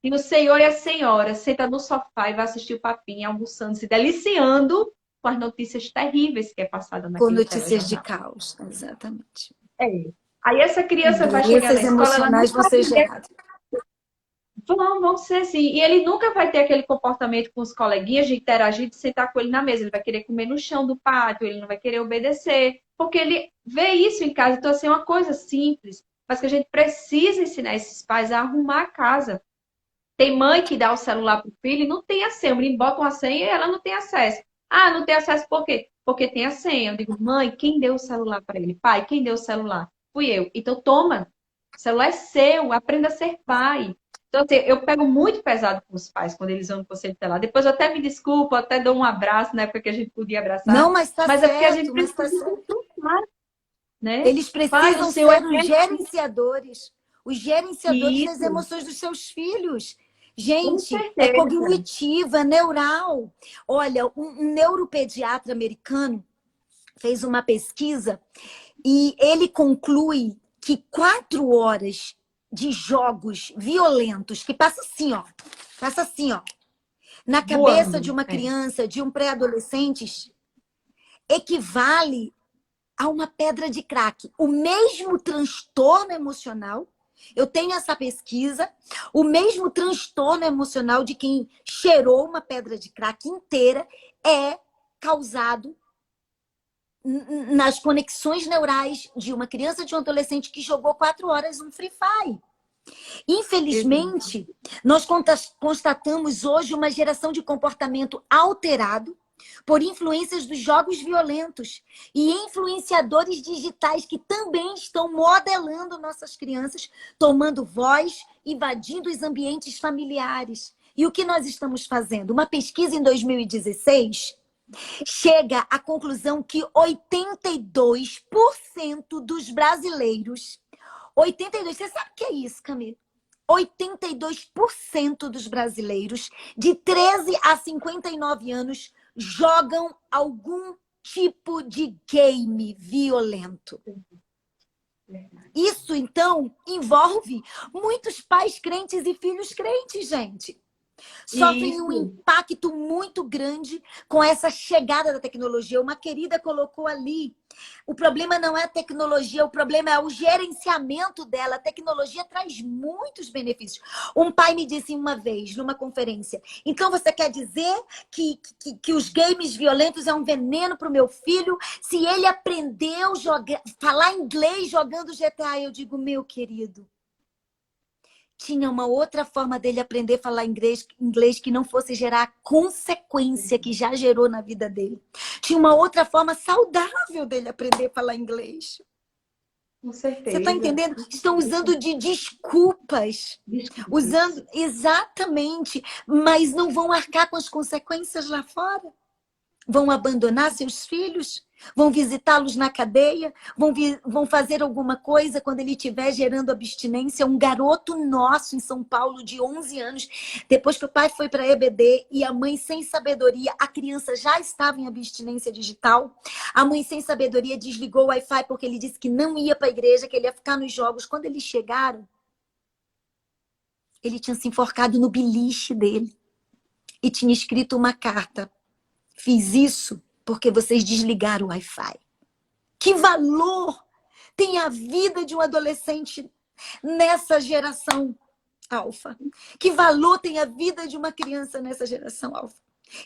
E o senhor e a senhora senta no sofá e vai assistir o papinha almoçando, se deliciando com as notícias terríveis que é passada Com naquele notícias de telejornal. caos. Exatamente. É. Aí essa E criança vai chegar na doenças escola, ela não emocionais vão vai ser aprender. geradas. Vão ser sim. E ele nunca vai ter aquele comportamento com os coleguinhas de interagir, de sentar com ele na mesa. Ele vai querer comer no chão do pátio, ele não vai querer obedecer, porque ele vê isso em casa. Então, assim, é uma coisa simples, mas que a gente precisa ensinar esses pais a arrumar a casa. Tem mãe que dá o celular para o filho e não tem a senha. O menino bota uma senha e ela não tem acesso. Ah, não tem acesso por quê? Porque tem a senha. Eu digo, mãe, quem deu o celular para ele? Pai, quem deu o celular? Fui eu. Então toma. O celular é seu. Aprenda a ser pai. Então, assim, eu pego muito pesado com os pais quando eles vão no conselho tutelar. Depois eu até me desculpo, até dou um abraço na época que a gente podia Não, abraçar. mas está Mas é porque a gente certo, mas precisa está certo. consultar, né? Eles Pai, o precisam Senhor é ser perfeito. os gerenciadores das Isso, emoções dos seus filhos. com Gente, é certeza. cognitiva, é neural. Olha, um neuropediatra americano fez uma pesquisa e ele conclui que 4 horas de jogos violentos, que passa assim, ó, na cabeça de Voando. uma É. criança, de um pré-adolescente, equivale a uma pedra de crack. O mesmo transtorno emocional, eu tenho essa pesquisa, o mesmo transtorno emocional de quem cheirou uma pedra de crack inteira é causado nas conexões neurais de uma criança, de um adolescente que jogou 4 horas um Free Fire. Exato. Infelizmente, nós constatamos hoje uma geração de comportamento alterado por influências dos jogos violentos e influenciadores digitais que também estão modelando nossas crianças, tomando voz, invadindo os ambientes familiares. E o que nós estamos fazendo? Uma pesquisa em 2016 chega à conclusão que 82% dos brasileiros, 82%, você sabe o que é isso, Camila? 82% dos brasileiros de 13 a 59 anos jogam algum tipo de game violento. Isso, então, envolve muitos pais crentes e filhos crentes, gente. Sofrem um Isso. impacto muito grande com essa chegada da tecnologia. Uma querida colocou ali O problema não é a tecnologia, o problema é o gerenciamento dela. A tecnologia traz muitos benefícios. Um pai me disse uma vez, numa conferência, então você quer dizer que os games violentos é um veneno para o meu filho? Se ele aprendeu falar inglês jogando GTA, eu digo, meu querido, tinha uma outra forma dele aprender a falar inglês que não fosse gerar a consequência que já gerou na vida dele. Tinha uma outra forma saudável dele aprender a falar inglês. Com Você está certeza. entendendo? Estão usando de desculpas. Usando, exatamente. Mas não vão arcar com as consequências lá fora. Vão abandonar seus filhos? Vão visitá-los na cadeia? Vão fazer alguma coisa quando ele estiver gerando abstinência? Um garoto nosso em São Paulo, de 11 anos, depois que o pai foi para a EBD e a mãe sem sabedoria, a criança já estava em abstinência digital. A mãe sem sabedoria desligou o Wi-Fi porque ele disse que não ia para a igreja, que ele ia ficar nos jogos. Quando eles chegaram, ele tinha se enforcado no beliche dele e tinha escrito uma carta. Fiz isso porque vocês desligaram o Wi-Fi. Que valor tem a vida de um adolescente nessa geração alfa? Que valor tem a vida de uma criança nessa geração alfa?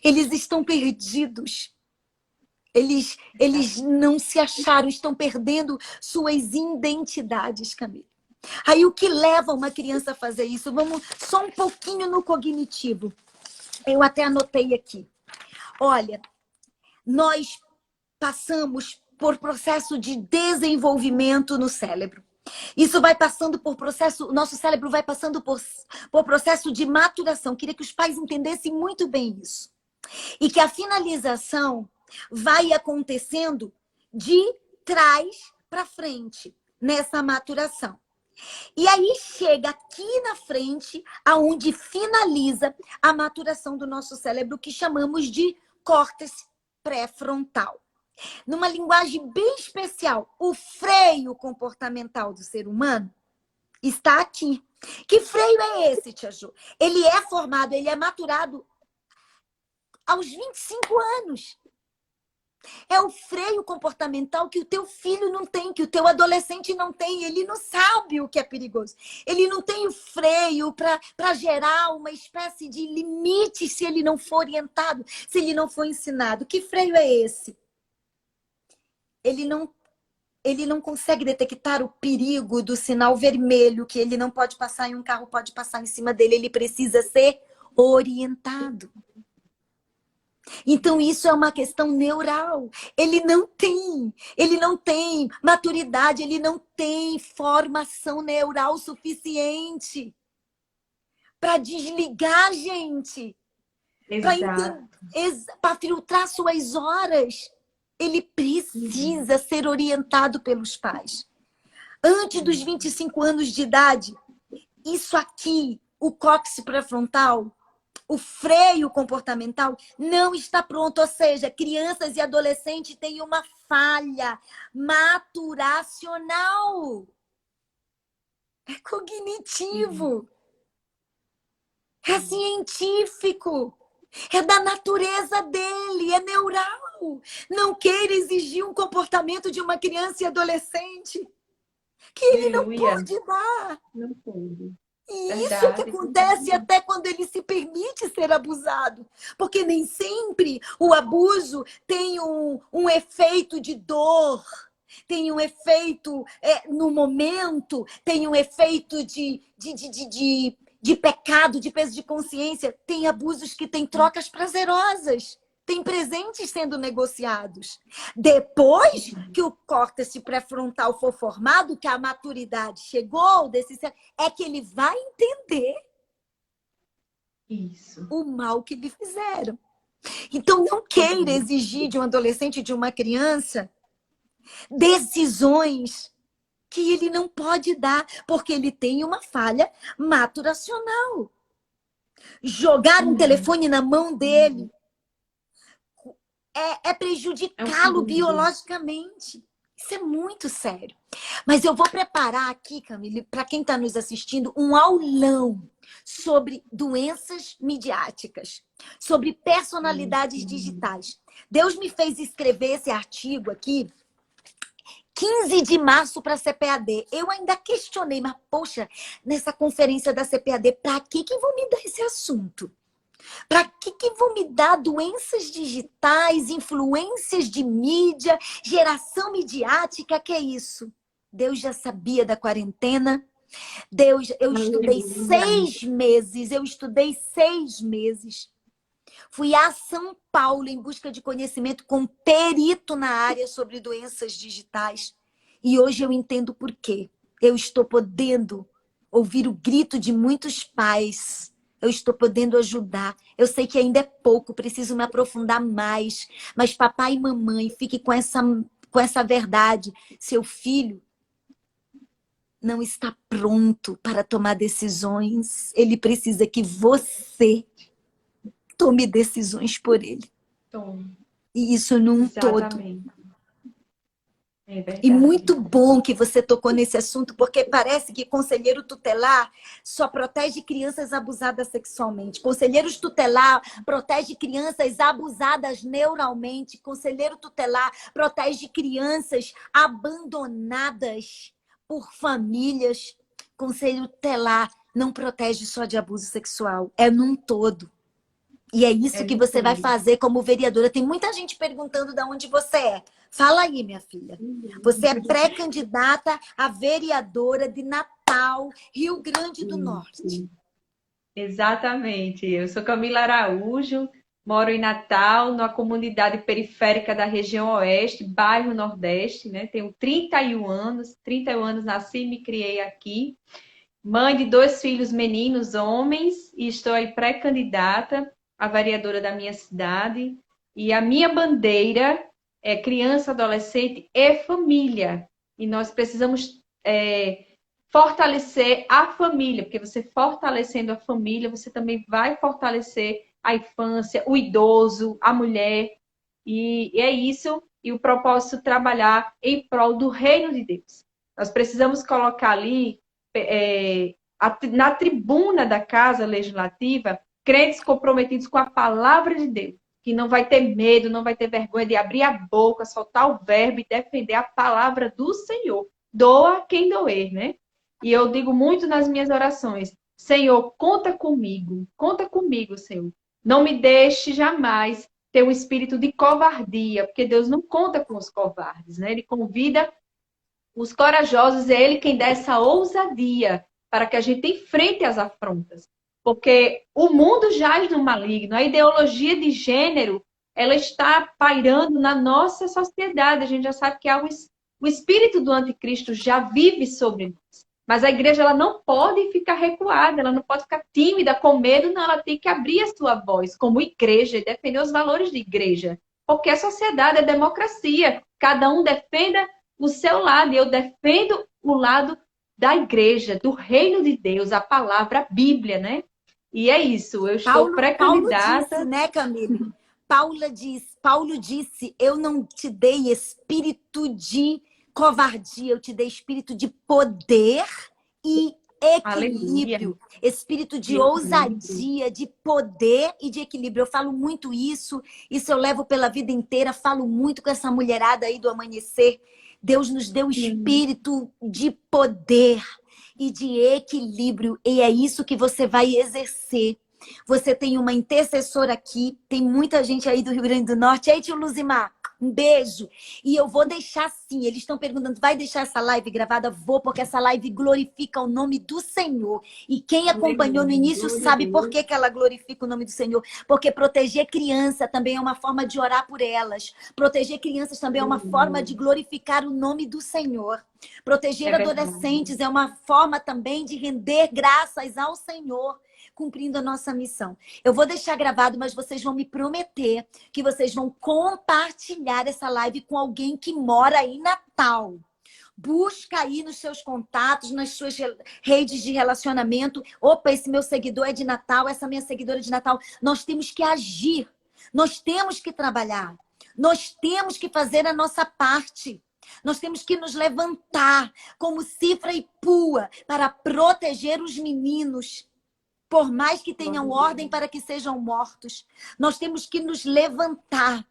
Eles estão perdidos. Eles não se acharam, estão perdendo suas identidades, Camila. Aí o que leva uma criança a fazer isso? Vamos só um pouquinho no cognitivo. Eu até anotei aqui. Olha, nós passamos por processo de desenvolvimento no cérebro. Isso vai passando por processo, nosso cérebro vai passando por processo de maturação. Queria que os pais entendessem muito bem isso. E que a finalização vai acontecendo de trás para frente, nessa maturação. E aí chega aqui na frente, aonde finaliza a maturação do nosso cérebro, que chamamos de córtex pré-frontal. Numa linguagem bem especial, o freio comportamental do ser humano está aqui. Que freio é esse, Tia Ju? Ele é formado, ele é maturado aos 25 anos. É o freio comportamental que o teu filho não tem, que o teu adolescente não tem. Ele não sabe o que é perigoso. Ele não tem o freio para gerar uma espécie de limite se ele não for orientado, se ele não for ensinado. Que freio é esse? Ele não consegue detectar o perigo do sinal vermelho, que ele não pode passar e um carro pode passar em cima dele. Ele precisa ser orientado. Então, isso é uma questão neural. Ele não tem maturidade, ele não tem formação neural suficiente para desligar a gente, para filtrar suas horas. Ele precisa ser orientado pelos pais. Antes dos 25 anos de idade, isso aqui, o córtex pré-frontal, o freio comportamental não está pronto, ou seja, crianças e adolescentes têm uma falha maturacional. É cognitivo. É científico. É da natureza dele, é neural. Não queira exigir um comportamento de uma criança e adolescente que ele não pode dar. Não pode. E isso que acontece até quando ele se permite ser abusado. Porque nem sempre o abuso tem um efeito de dor, tem um efeito no momento, tem um efeito de pecado, de peso de consciência. Tem abusos que têm trocas prazerosas. Tem presentes sendo negociados. Depois que o córtex pré-frontal for formado, que a maturidade chegou, é que ele vai entender o mal que lhe fizeram. Então, não queira exigir de um adolescente, de uma criança, decisões que ele não pode dar, porque ele tem uma falha maturacional. Jogar um telefone na mão dele é prejudicá-lo biologicamente. Isso é muito sério. Mas eu vou preparar aqui, Camille, para quem está nos assistindo, um aulão sobre doenças midiáticas, sobre personalidades digitais. Deus me fez escrever esse artigo aqui 15 de março para a CPAD. Eu ainda questionei, mas poxa, nessa conferência da CPAD, para que vão me dar esse assunto? Para que vão me dar doenças digitais, influências de mídia, geração midiática? Que é isso? Deus já sabia da quarentena. Deus, eu estudei 6 meses. Fui a São Paulo em busca de conhecimento com um perito na área sobre doenças digitais. E hoje eu entendo por quê. Eu estou podendo ouvir o grito de muitos pais. Eu estou podendo ajudar. Eu sei que ainda é pouco, preciso me aprofundar mais. Mas papai e mamãe, fique com essa verdade. Seu filho não está pronto para tomar decisões. Ele precisa que você tome decisões por ele. Tom. E isso num Exatamente. todo. É verdade. E muito bom que você tocou nesse assunto, porque parece que conselheiro tutelar só protege crianças abusadas sexualmente. Conselheiros tutelar protege crianças abusadas neuralmente. Conselheiro tutelar protege crianças abandonadas por famílias. Conselho tutelar não protege só de abuso sexual, é num todo. E é isso que você vai fazer como vereadora. Tem muita gente perguntando de onde você é. Fala aí, minha filha. Você é pré-candidata a vereadora de Natal, Rio Grande do Norte. Exatamente. Eu sou Camila Araújo, moro em Natal, numa comunidade periférica da região Oeste, bairro Nordeste, né? Tenho 31 anos, nasci e me criei aqui. Mãe de 2 filhos meninos, homens, e estou aí pré-candidata a vereadora da minha cidade. E a minha bandeira é criança, adolescente e família. E nós precisamos fortalecer a família, porque você fortalecendo a família, você também vai fortalecer a infância, o idoso, a mulher. E é isso. E o propósito trabalhar em prol do reino de Deus. Nós precisamos colocar ali na tribuna da Casa Legislativa, crentes comprometidos com a palavra de Deus, que não vai ter medo, não vai ter vergonha de abrir a boca, soltar o verbo e defender a palavra do Senhor. Doa quem doer, né? E eu digo muito nas minhas orações, Senhor, conta comigo, Senhor. Não me deixe jamais ter um espírito de covardia, porque Deus não conta com os covardes, né? Ele convida os corajosos, é Ele quem dá essa ousadia para que a gente enfrente as afrontas. Porque o mundo jaz no maligno, a ideologia de gênero, ela está pairando na nossa sociedade. A gente já sabe que o espírito do anticristo já vive sobre nós. Mas a igreja ela não pode ficar recuada, ela não pode ficar tímida, com medo, não. Ela tem que abrir a sua voz como igreja e defender os valores de igreja. Porque a sociedade é democracia. Cada um defenda o seu lado, e eu defendo o lado da igreja, do reino de Deus, a palavra, a Bíblia, né? E é isso, eu estou pré-candidata. Paulo disse, né, Camila? Paulo disse, eu não te dei espírito de covardia, eu te dei espírito de poder e equilíbrio, espírito de ousadia, de poder e de equilíbrio. Eu falo muito isso eu levo pela vida inteira, falo muito com essa mulherada aí do amanhecer. Deus nos deu espírito de poder e de equilíbrio, e é isso que você vai exercer. Você tem uma intercessora aqui, tem muita gente aí do Rio Grande do Norte. Aí, tio Luzimar, um beijo. E eu vou deixar sim. Eles estão perguntando, vai deixar essa live gravada? Vou, porque essa live glorifica o nome do Senhor. E quem acompanhou no início sabe por que ela glorifica o nome do Senhor. Porque proteger criança também é uma forma de orar por elas. Proteger crianças também é uma forma de glorificar o nome do Senhor. Proteger adolescentes é uma forma também de render graças ao Senhor, cumprindo a nossa missão. Eu vou deixar gravado, mas vocês vão me prometer que vocês vão compartilhar essa live com alguém que mora em Natal. Busca aí nos seus contatos, nas suas redes de relacionamento. Opa, esse meu seguidor é de Natal, essa minha seguidora é de Natal. Nós temos que agir, nós temos que trabalhar, nós temos que fazer a nossa parte. Nós temos que nos levantar como Cifra e Pua para proteger os meninos. Por mais que tenham ordem para que sejam mortos, nós temos que nos levantar.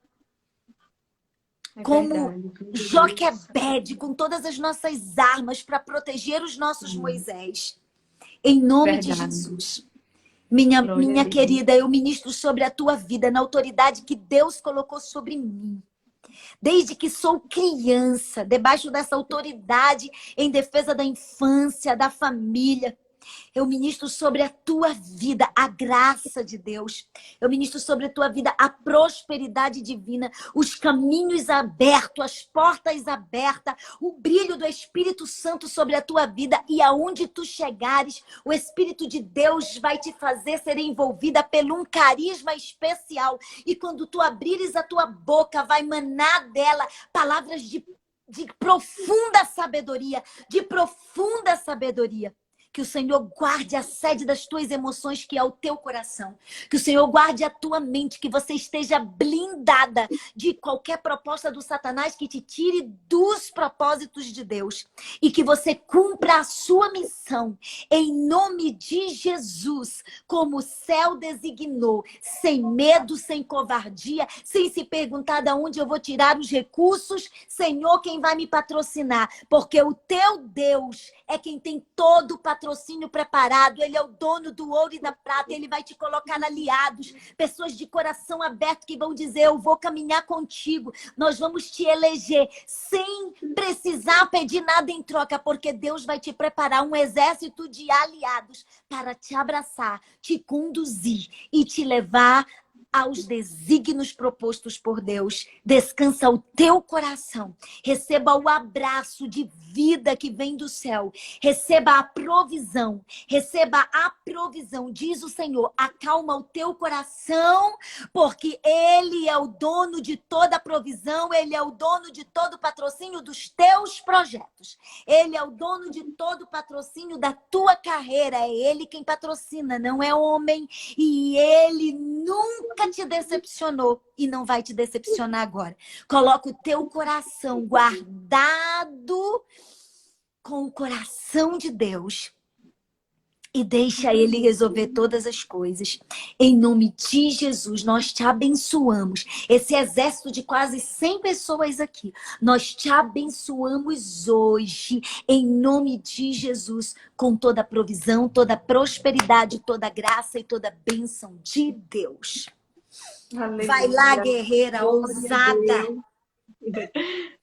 É como verdade. Joquebede, com todas as nossas armas para proteger os nossos Moisés. Em nome de Verdade. Jesus. Glória a Minha Deus. querida, eu ministro sobre a tua vida na autoridade que Deus colocou sobre mim. Desde que sou criança, debaixo dessa autoridade em defesa da infância, da família. Eu ministro sobre a tua vida a graça de Deus. Eu ministro sobre a tua vida a prosperidade divina, os caminhos abertos, as portas abertas, o brilho do Espírito Santo sobre a tua vida. E aonde tu chegares, o Espírito de Deus vai te fazer ser envolvida por um carisma especial. E quando tu abrires a tua boca, vai manar dela palavras de profunda sabedoria, de profunda sabedoria. Que o Senhor guarde a sede das tuas emoções, que é o teu coração. Que o Senhor guarde a tua mente, que você esteja blindada de qualquer proposta do Satanás que te tire dos propósitos de Deus. E que você cumpra a sua missão, em nome de Jesus, como o céu designou, sem medo, sem covardia, sem se perguntar de onde eu vou tirar os recursos. Senhor, quem vai me patrocinar? Porque o teu Deus é quem tem todo o patrocínio preparado. Ele é o dono do ouro e da prata. Ele vai te colocar aliados, pessoas de coração aberto que vão dizer: eu vou caminhar contigo. Nós vamos te eleger sem precisar pedir nada em troca, porque Deus vai te preparar um exército de aliados para te abraçar, te conduzir e te levar aos desígnios propostos por Deus. Descansa o teu coração. Receba o abraço de vida que vem do céu. Receba a provisão. Receba a provisão. Diz o Senhor: acalma o teu coração, porque Ele é o dono de toda a provisão. Ele é o dono de todo o patrocínio dos teus projetos. Ele é o dono de todo o patrocínio da tua carreira. É Ele quem patrocina, não é homem. E Ele nunca te decepcionou e não vai te decepcionar agora. Coloca o teu coração guardado com o coração de Deus e deixa Ele resolver todas as coisas. Em nome de Jesus, nós te abençoamos. Esse exército de quase 100 pessoas aqui, nós te abençoamos hoje, em nome de Jesus, com toda a provisão, toda a prosperidade, toda a graça e toda a bênção de Deus. Aleluia. Vai lá, guerreira ousada.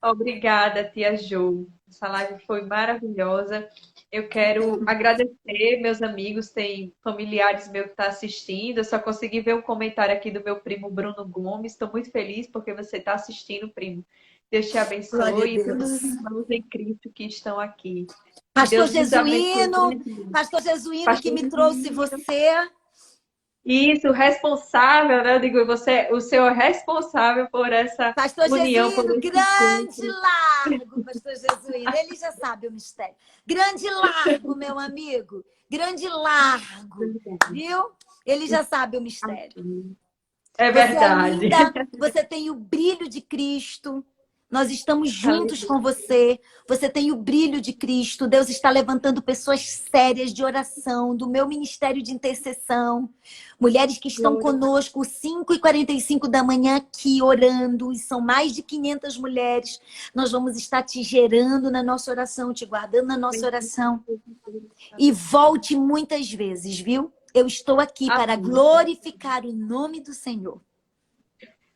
Obrigada, tia Jo. Essa live foi maravilhosa. Eu quero agradecer, meus amigos, tem familiares meus que estão assistindo. Eu só consegui ver um comentário aqui do meu primo Bruno Gomes. Estou muito feliz porque você está assistindo, primo. Deus te abençoe e todos os irmãos em Cristo que estão aqui. Pastor Deus nos abençoe. Pastor Jesuíno que me trouxe você. Isso, o responsável, né? Eu digo, o senhor é responsável por essa Pastor união. Jesuíno, grande largo, Pastor Jesuíno. Ele já sabe o mistério. Grande largo, meu amigo. Grande largo. Viu? Ele já sabe o mistério. É verdade. Você é linda, você tem o brilho de Cristo. Nós estamos juntos com você. Você tem o brilho de Cristo. Deus está levantando pessoas sérias de oração, do meu ministério de intercessão. Mulheres que estão conosco 5h45 da manhã aqui orando. E são mais de 500 mulheres. Nós vamos estar te gerando na nossa oração, te guardando na nossa oração. E volte muitas vezes, viu? Eu estou aqui para glorificar o nome do Senhor.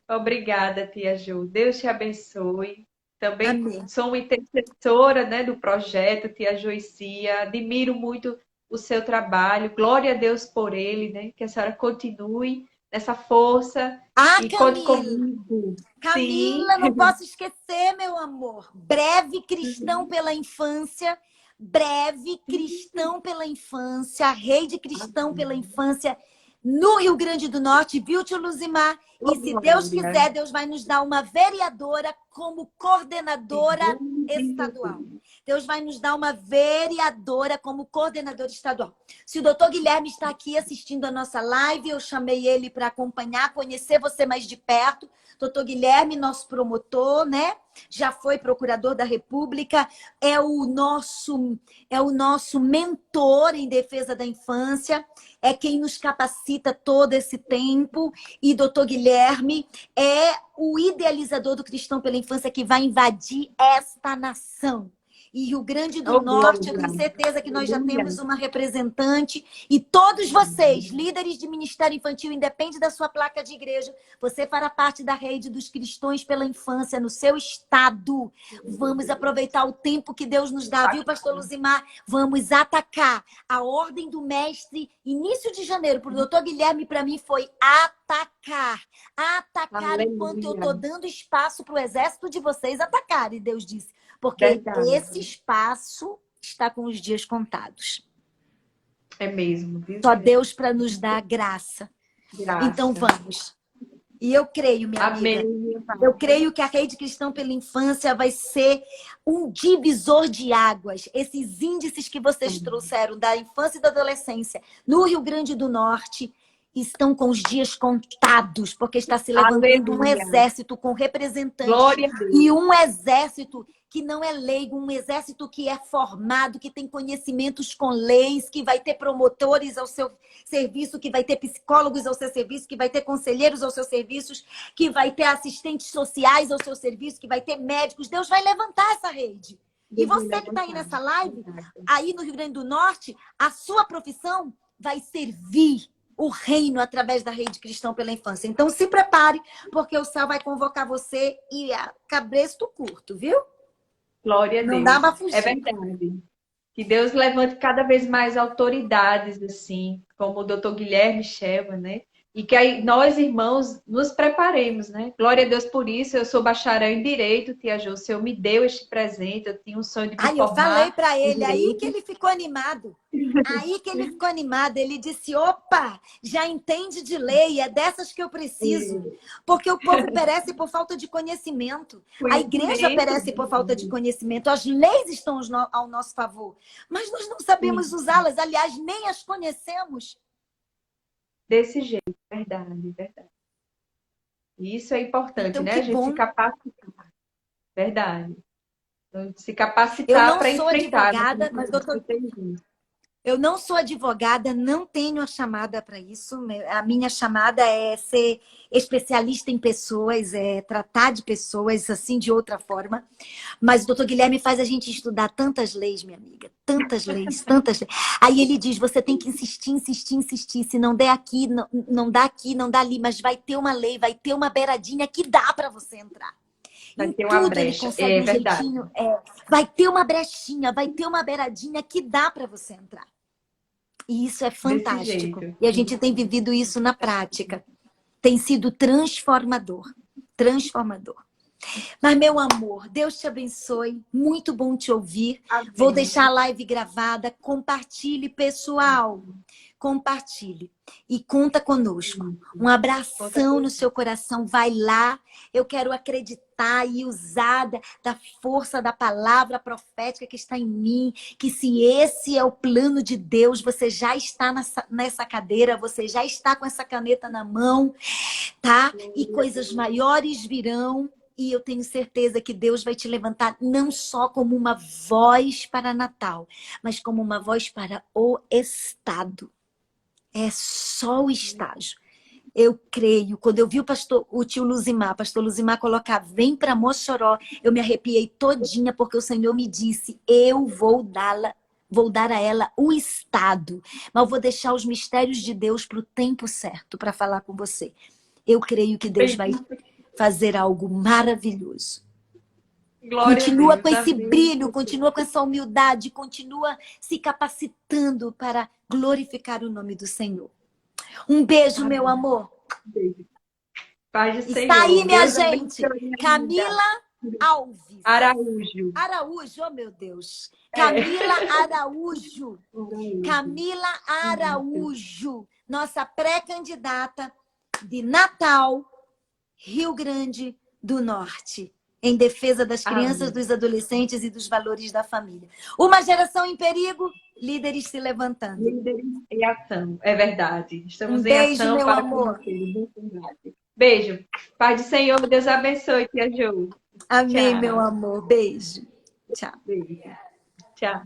Obrigada, tia Ju. Deus te abençoe. Também Amém. sou uma intercessora, né, do projeto Tia Joicia. Admiro muito o seu trabalho. Glória a Deus por ele, né? Que a senhora continue nessa força. E conte comigo. Camila, não posso esquecer, meu amor. Breve Cristão pela Infância. Breve Cristão pela Infância. Rede Cristão pela Infância. No Rio Grande do Norte, viu, tio Luzimar? E se Deus quiser, Deus vai nos dar uma vereadora como coordenadora estadual. Deus vai nos dar uma vereadora como coordenadora estadual. Se o doutor Guilherme está aqui assistindo a nossa live, eu chamei ele para acompanhar, conhecer você mais de perto. Doutor Guilherme, nosso promotor, né? Já foi procurador da República, é o nosso mentor em defesa da infância. é quem nos capacita todo esse tempo. E doutor Guilherme é o idealizador do Cristão pela Infância que vai invadir esta nação. E Rio Grande do Oh, Norte, eu glória. tenho certeza que nós já Aleluia. temos uma representante. E todos vocês, líderes de Ministério Infantil, independe da sua placa de igreja, você fará parte da rede dos Cristãos pela Infância no seu estado. Vamos aproveitar o tempo que Deus nos dá, viu, pastor Luzimar? Vamos atacar. A ordem do mestre, início de janeiro, para o doutor Guilherme, para mim, foi atacar. Atacar enquanto eu Aleluia. estou dando espaço para o exército de vocês atacarem, Deus disse. Porque Verdade. esse espaço está com os dias contados. É mesmo, viu? Só Deus para nos dar graça. Graça. Então vamos. E eu creio, minha Amém. amiga, eu creio que a Rede Cristã pela Infância vai ser um divisor de águas. Esses índices que vocês trouxeram da infância e da adolescência no Rio Grande do Norte estão com os dias contados, porque está se levantando um Aleluia. exército com representantes Glória a Deus. e um exército que não é leigo, um exército que é formado, que tem conhecimentos com leis, que vai ter promotores ao seu serviço, que vai ter psicólogos ao seu serviço, que vai ter conselheiros aos seus serviços, que vai ter assistentes sociais ao seu serviço, que vai ter médicos. Deus vai levantar essa rede. E você que está aí nessa live, aí no Rio Grande do Norte, a sua profissão vai servir o reino através da Rede Cristã pela Infância. Então se prepare, porque o céu vai convocar você e a cabresto curto, viu? Glória a Deus. Não dá pra fugir. É verdade. Que Deus levante cada vez mais autoridades, assim, como o doutor Guilherme Shelba, né? E que aí nós, irmãos, nos preparemos, né? Glória a Deus por isso. Eu sou bacharel em Direito, tia Jô. O Senhor me deu este presente. Eu tinha um sonho de me Aí eu formar falei para em ele, aí Direito. que ele ficou animado. Aí que ele ficou animado. Ele disse, opa, já entende de lei, é dessas que eu preciso. Porque o povo perece por falta de conhecimento. A igreja perece por falta de conhecimento. As leis estão ao nosso favor. Mas nós não sabemos usá-las. Aliás, nem as conhecemos. Desse jeito, verdade, verdade. E isso é importante, Então, né? que A gente bom. se capacitar. Verdade. Então, se Eu capacitar não para sou enfrentar. advogada, mas eu não sou advogada, não tenho a chamada para isso. A minha chamada é ser especialista em pessoas, é tratar de pessoas assim de outra forma. Mas o doutor Guilherme faz a gente estudar tantas leis, minha amiga. Tantas leis, tantas leis. Aí ele diz, você tem que insistir, insistir, insistir. Se não der aqui, não dá aqui, não dá ali. Mas vai ter uma lei, vai ter uma beiradinha que dá para você entrar. Vai Em ter uma tudo brecha. ele consegue um verdade. jeitinho. Vai ter uma brechinha, vai ter uma beiradinha que dá para você entrar. E isso é fantástico. jeito. E a gente tem vivido isso na prática. Tem sido transformador. Transformador. Mas, meu amor, Deus te abençoe. Muito bom te ouvir. Amém. Vou deixar a live gravada. Compartilhe, pessoal. Compartilhe. E conta conosco. Um abração no seu coração. Vai lá. Eu quero acreditar e usar da força da palavra profética que está em mim. Que se esse é o plano de Deus, você já está nessa cadeira, você já está com essa caneta na mão, tá? E coisas maiores virão. E eu tenho certeza que Deus vai te levantar não só como uma voz para Natal, mas como uma voz para o Estado. É só o estágio. Eu creio. Quando eu vi o tio Luzimar, pastor Luzimar colocar, vem para Mossoró, eu me arrepiei todinha, porque o Senhor me disse, eu vou dar a ela o Estado. Mas eu vou deixar os mistérios de Deus para o tempo certo, para falar com você. Eu creio que Deus vai fazer algo maravilhoso. Glória Continua a Deus, com esse amém. brilho, continua com essa humildade, continua se capacitando para glorificar o nome do Senhor. Um beijo, Amém. meu amor. Beijo. Paz do Senhor. Está aí, minha Deus gente. abençoe, minha Camila Alves. Araújo. Araújo, oh meu Deus. Camila Araújo. Camila Araújo, nossa pré-candidata de Natal, Rio Grande do Norte, em defesa das crianças, dos adolescentes e dos valores da família. Uma geração em perigo, líderes se levantando. Líderes em ação, é verdade. Estamos Um em beijo, ação meu para amor. conhecer. Beijo. Pai do Senhor, Deus abençoe, tia Ju. Amém, Tchau. meu amor. Beijo. Tchau. Beijo. Tchau.